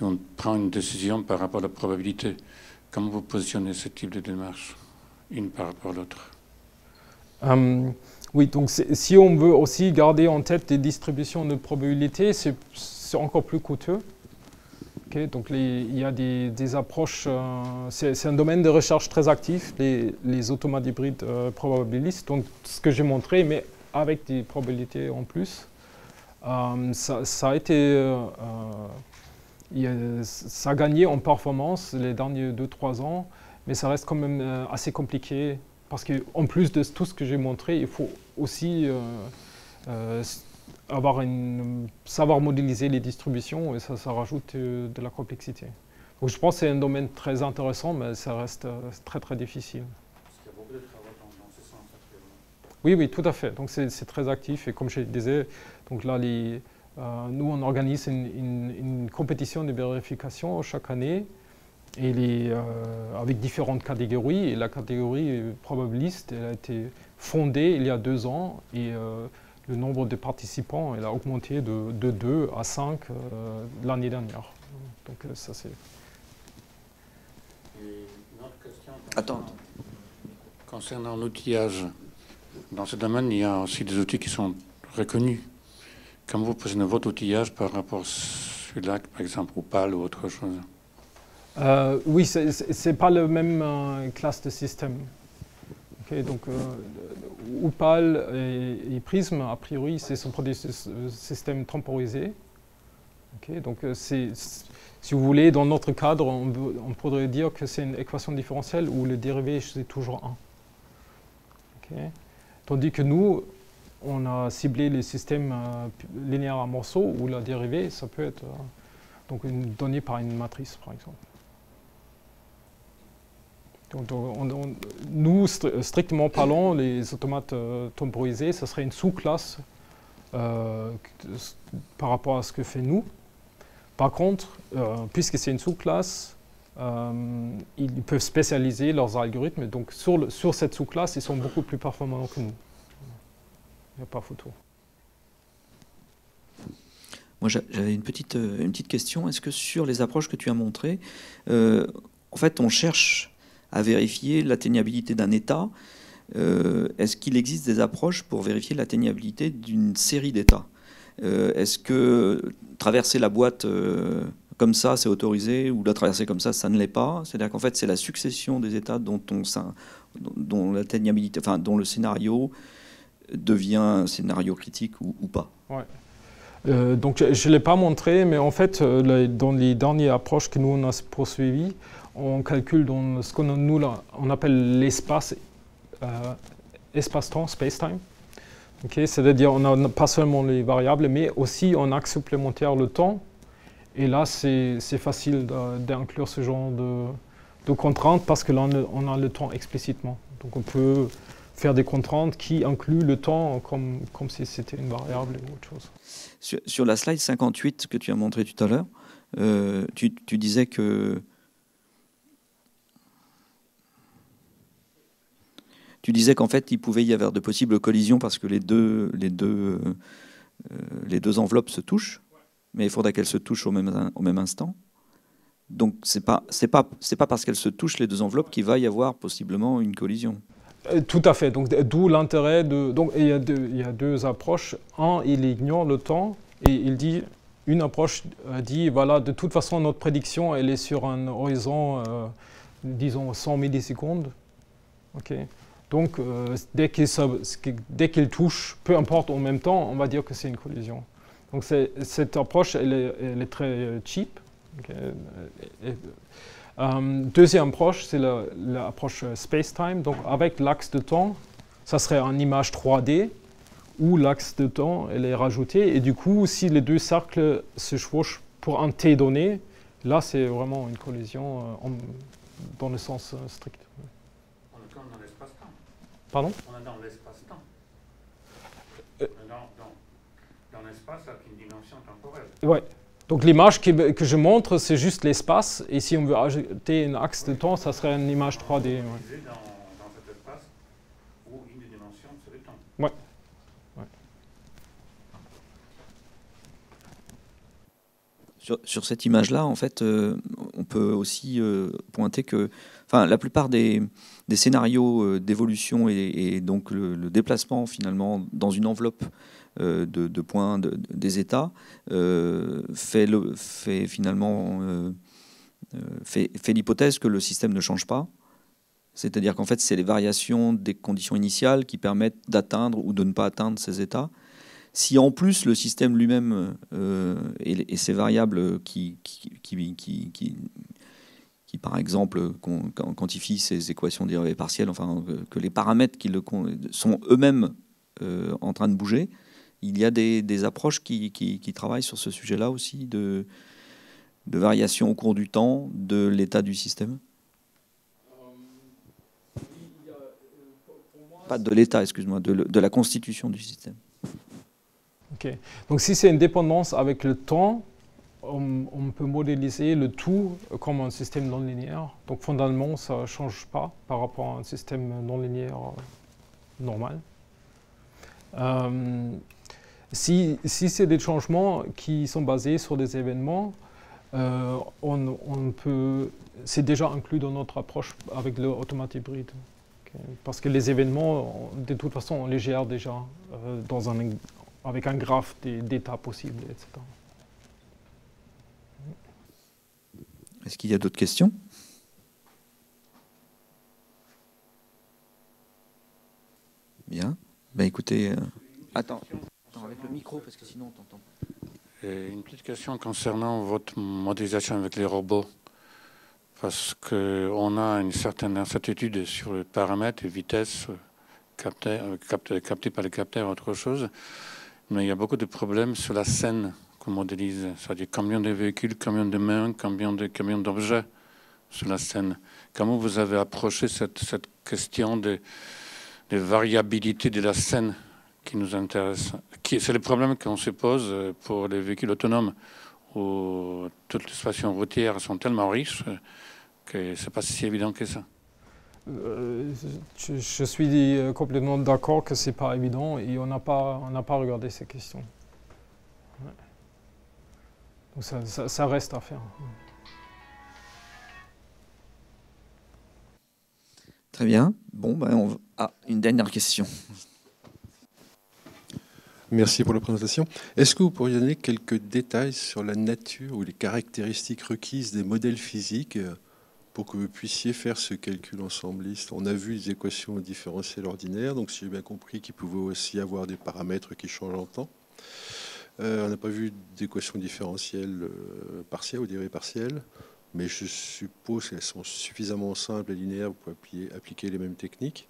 on prend une décision par rapport à la probabilité. Comment vous positionnez ce type de démarche, une par rapport à l'autre? Oui, donc si on veut aussi garder en tête des distributions de probabilité, c'est encore plus coûteux. Okay, donc il y a des approches, c'est un domaine de recherche très actif, les automates hybrides probabilistes, donc ce que j'ai montré, mais avec des probabilités en plus. Ça a été... ça a gagné en performance les derniers 2-3 ans, mais ça reste quand même assez compliqué parce qu'en plus de tout ce que j'ai montré, il faut aussi savoir modéliser les distributions et ça rajoute de la complexité. Donc je pense que c'est un domaine très intéressant, mais ça reste très très difficile. Parce qu'il y a beaucoup de travaux dans ce sens actuellement. Oui, tout à fait. Donc c'est très actif et comme je disais, donc là nous, on organise une compétition de vérification chaque année et avec différentes catégories. Et la catégorie probabiliste elle a été fondée il y a 2 ans et le nombre de participants elle a augmenté de 2 à 5 l'année dernière. Donc ça c'est... Et une autre question concernant l'outillage. Dans ce domaine, il y a aussi des outils qui sont reconnus. Comment vous positionnez votre outillage par rapport à celui-là, par exemple, ou PAL ou autre chose? Oui, c'est pas le même classe de système. Okay, donc, UPAL et Prism, a priori, ce sont des systèmes temporisés. Okay, donc, si vous voulez, dans notre cadre, on pourrait dire que c'est une équation différentielle où le dérivé, c'est toujours 1. Okay. Tandis que nous, on a ciblé les systèmes linéaires à morceaux où la dérivée, ça peut être donc donnée par une matrice, par exemple. Donc, nous, strictement parlant, les automates temporisés, ce serait une sous-classe par rapport à ce que fait nous. Par contre, puisque c'est une sous-classe, ils peuvent spécialiser leurs algorithmes. Donc sur cette sous-classe, ils sont beaucoup plus performants que nous. Il n'y a pas photo. Moi, j'avais une petite question. Est-ce que sur les approches que tu as montrées, en fait, on cherche à vérifier l'atteignabilité d'un état? Est-ce qu'il existe des approches pour vérifier l'atteignabilité d'une série d'états? Est-ce que traverser la boîte comme ça, c'est autorisé, ou la traversée comme ça ne l'est pas. C'est-à-dire qu'en fait, c'est la succession des états dont l'atteignabilité, enfin, dont le scénario devient un scénario critique ou pas. Ouais. Donc je ne l'ai pas montré, mais en fait, dans les dernières approches que nous on a poursuivies, on calcule dans ce qu'on appelle l'espace, espace-temps, space-time. Okay, c'est-à-dire on n'a pas seulement les variables, mais aussi en axe supplémentaire le temps. Et là, c'est facile d'inclure ce genre de contraintes parce que là, on a le temps explicitement. Donc on peut faire des contraintes qui incluent le temps comme si c'était une variable ou autre chose. Sur la slide 58 que tu as montré tout à l'heure, tu disais que... Tu disais qu'en fait, il pouvait y avoir de possibles collisions parce que les deux enveloppes se touchent, mais il faudrait qu'elles se touchent au même instant. Donc, c'est pas parce qu'elles se touchent, les deux enveloppes, qu'il va y avoir possiblement une collision. Tout à fait. Donc, d'où l'intérêt de... Donc, il y a deux approches. Un, il ignore le temps et il dit... Une approche dit, voilà, de toute façon, notre prédiction, elle est sur un horizon, disons, 100 millisecondes. Okay. Donc, dès qu'il touche, peu importe en même temps, on va dire que c'est une collision. Donc, cette approche, elle est très cheap. Okay. Deuxième approche, c'est l'approche space-time. Donc, avec l'axe de temps, ça serait une image 3D où l'axe de temps elle est rajouté. Et du coup, si les deux cercles se chevauchent pour un t donné, là, c'est vraiment une collision dans le sens strict. On est dans l'espace-temps. Pardon? On est dans l'espace-temps. Dans l'espace avec une dimension temporelle. Ouais. Donc l'image que je montre, c'est juste l'espace. Et si on veut ajouter un axe de temps, ça serait une image 3D. Ouais. Dans cet espace où une des dimensions serait le temps. Ouais. Ouais. Sur cette image-là, en fait, on peut aussi pointer que la plupart des scénarios d'évolution et donc le déplacement finalement dans une enveloppe de points des états fait l'hypothèse que le système ne change pas. C'est-à-dire qu'en fait, c'est les variations des conditions initiales qui permettent d'atteindre ou de ne pas atteindre ces états. Si en plus le système lui-même et ses variables qui par exemple quantifient ces équations dérivées partielles, enfin que les paramètres qui sont eux-mêmes en train de bouger, il y a des approches qui travaillent sur ce sujet-là aussi de variation au cours du temps de l'état du système. Pas de l'état, excuse-moi, de la constitution du système. Ok. Donc si c'est une dépendance avec le temps, on peut modéliser le tout comme un système non linéaire. Donc fondamentalement, ça ne change pas par rapport à un système non linéaire normal. Si c'est des changements qui sont basés sur des événements, c'est déjà inclus dans notre approche avec l'automate hybride. Okay. Parce que les événements, de toute façon, on les gère déjà avec un graphe d'états possibles, etc. Est-ce qu'il y a d'autres questions? Bien. Ben écoutez, attends, avec le micro, parce que sinon on t'entend. Une petite question concernant votre modélisation avec les robots. Parce qu'on a une certaine incertitude sur le paramètre et vitesse captée par les capteurs, autre chose. Mais il y a beaucoup de problèmes sur la scène qu'on modélise. C'est-à-dire combien de véhicules, combien de mains, combien d'objets sur la scène. Comment vous avez approché cette question de variabilité de la scène qui nous intéresse? C'est le problème qu'on se pose pour les véhicules autonomes, où toutes les stations routières sont tellement riches que ce n'est pas si évident que ça. Je suis complètement d'accord que ce n'est pas évident et on n'a pas regardé ces questions. Ouais. Donc ça reste à faire. Très bien. Bon, ben une dernière question. Merci pour la présentation. Est-ce que vous pourriez donner quelques détails sur la nature ou les caractéristiques requises des modèles physiques pour que vous puissiez faire ce calcul ensembliste? On a vu les équations différentielles ordinaires, donc si j'ai bien compris qu'il pouvait aussi avoir des paramètres qui changent en temps. On n'a pas vu d'équations différentielles partielles ou dérivées partielles, mais je suppose qu'elles sont suffisamment simples et linéaires pour appliquer les mêmes techniques.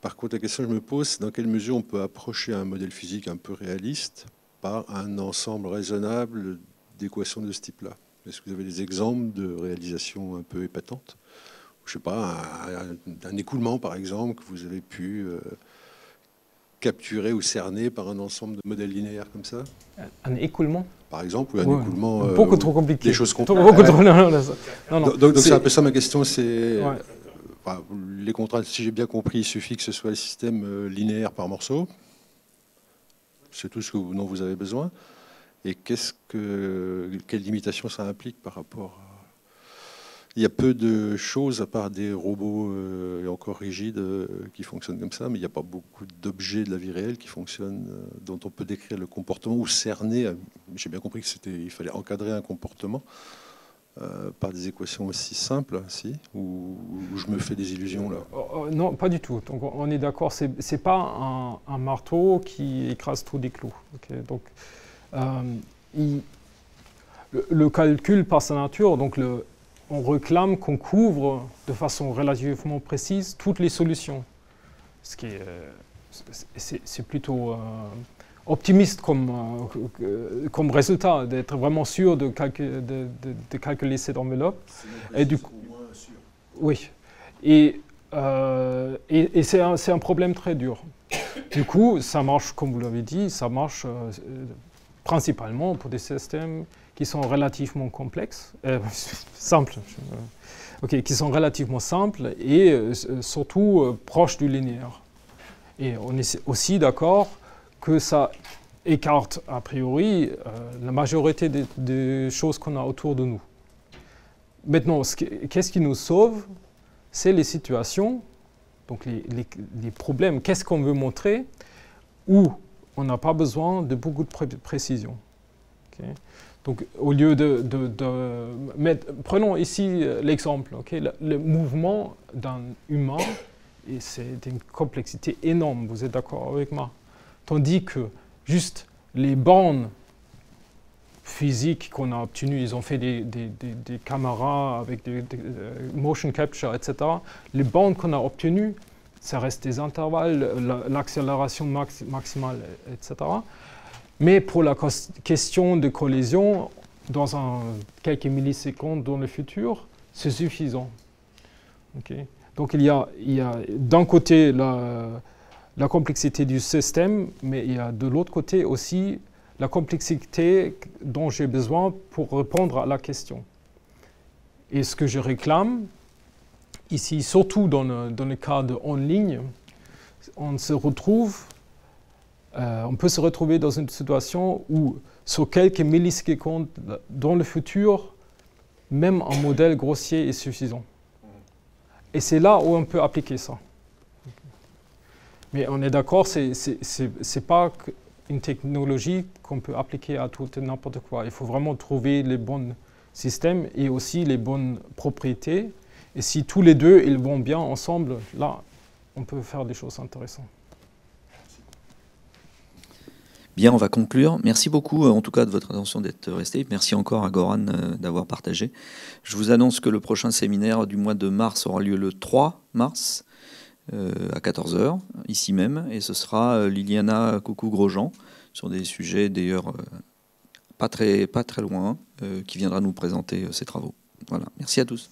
Par contre, la question que je me pose, c'est dans quelle mesure on peut approcher un modèle physique un peu réaliste par un ensemble raisonnable d'équations de ce type-là. Est-ce que vous avez des exemples de réalisations un peu épatantes? Je ne sais pas, un écoulement, par exemple, que vous avez pu capturer ou cerner par un ensemble de modèles linéaires comme ça? Un écoulement? Par exemple, ou un écoulement... beaucoup trop compliqué. Des choses complexes. Donc c'est un peu ça ma question, c'est... Ouais. Enfin, les contraintes, si j'ai bien compris, il suffit que ce soit le système linéaire par morceau. C'est tout ce dont vous avez besoin. Et quelles limitations ça implique par rapport à... Il y a peu de choses, à part des robots encore rigides qui fonctionnent comme ça, mais il n'y a pas beaucoup d'objets de la vie réelle qui fonctionnent, dont on peut décrire le comportement ou cerner. J'ai bien compris qu'il fallait encadrer un comportement par des équations aussi simples, si, ou je me fais des illusions là? Non, pas du tout. Donc on est d'accord, c'est pas un marteau qui écrase tous les clous. Okay, donc, le calcul par sa nature, donc on réclame qu'on couvre de façon relativement précise toutes les solutions. Ce qui c'est plutôt optimiste comme résultat, d'être vraiment sûr de calculer cette enveloppe. Et du coup, oui. Et c'est un problème très dur. Du coup, ça marche, comme vous l'avez dit, ça marche principalement pour des systèmes qui sont relativement complexes, simples, qui sont relativement simples et surtout proches du linéaire. Et on est aussi d'accord que ça écarte a priori la majorité des choses qu'on a autour de nous. Maintenant, qu'est-ce qui nous sauve? C'est les situations, donc les problèmes, qu'est-ce qu'on veut montrer, où on n'a pas besoin de beaucoup de précision. Okay. Donc, au lieu prenons ici l'exemple, le mouvement d'un humain, et c'est d'une complexité énorme, vous êtes d'accord avec moi? Tandis que juste les bornes physiques qu'on a obtenues, ils ont fait des caméras avec des motion capture, etc. Les bornes qu'on a obtenues, ça reste des intervalles, l'accélération maximale, etc. Mais pour la question de collision, dans quelques millisecondes dans le futur, c'est suffisant. Okay. Donc il y a d'un côté la complexité du système, mais il y a de l'autre côté aussi la complexité dont j'ai besoin pour répondre à la question. Et ce que je réclame, ici, surtout dans le cas de en ligne, on peut se retrouver dans une situation où, sur quelques millisecondes dans le futur, même un modèle grossier est suffisant. Et c'est là où on peut appliquer ça. Mais on est d'accord, c'est pas une technologie qu'on peut appliquer à tout et n'importe quoi. Il faut vraiment trouver les bons systèmes et aussi les bonnes propriétés. Et si tous les deux ils vont bien ensemble, là, on peut faire des choses intéressantes. Bien, on va conclure. Merci beaucoup, en tout cas, de votre attention d'être resté. Merci encore à Goran d'avoir partagé. Je vous annonce que le prochain séminaire du mois de mars aura lieu le 3 mars à 14h, ici même. Et ce sera Liliana Coucou-Grosjean, sur des sujets d'ailleurs pas très loin, qui viendra nous présenter ses travaux. Voilà, merci à tous.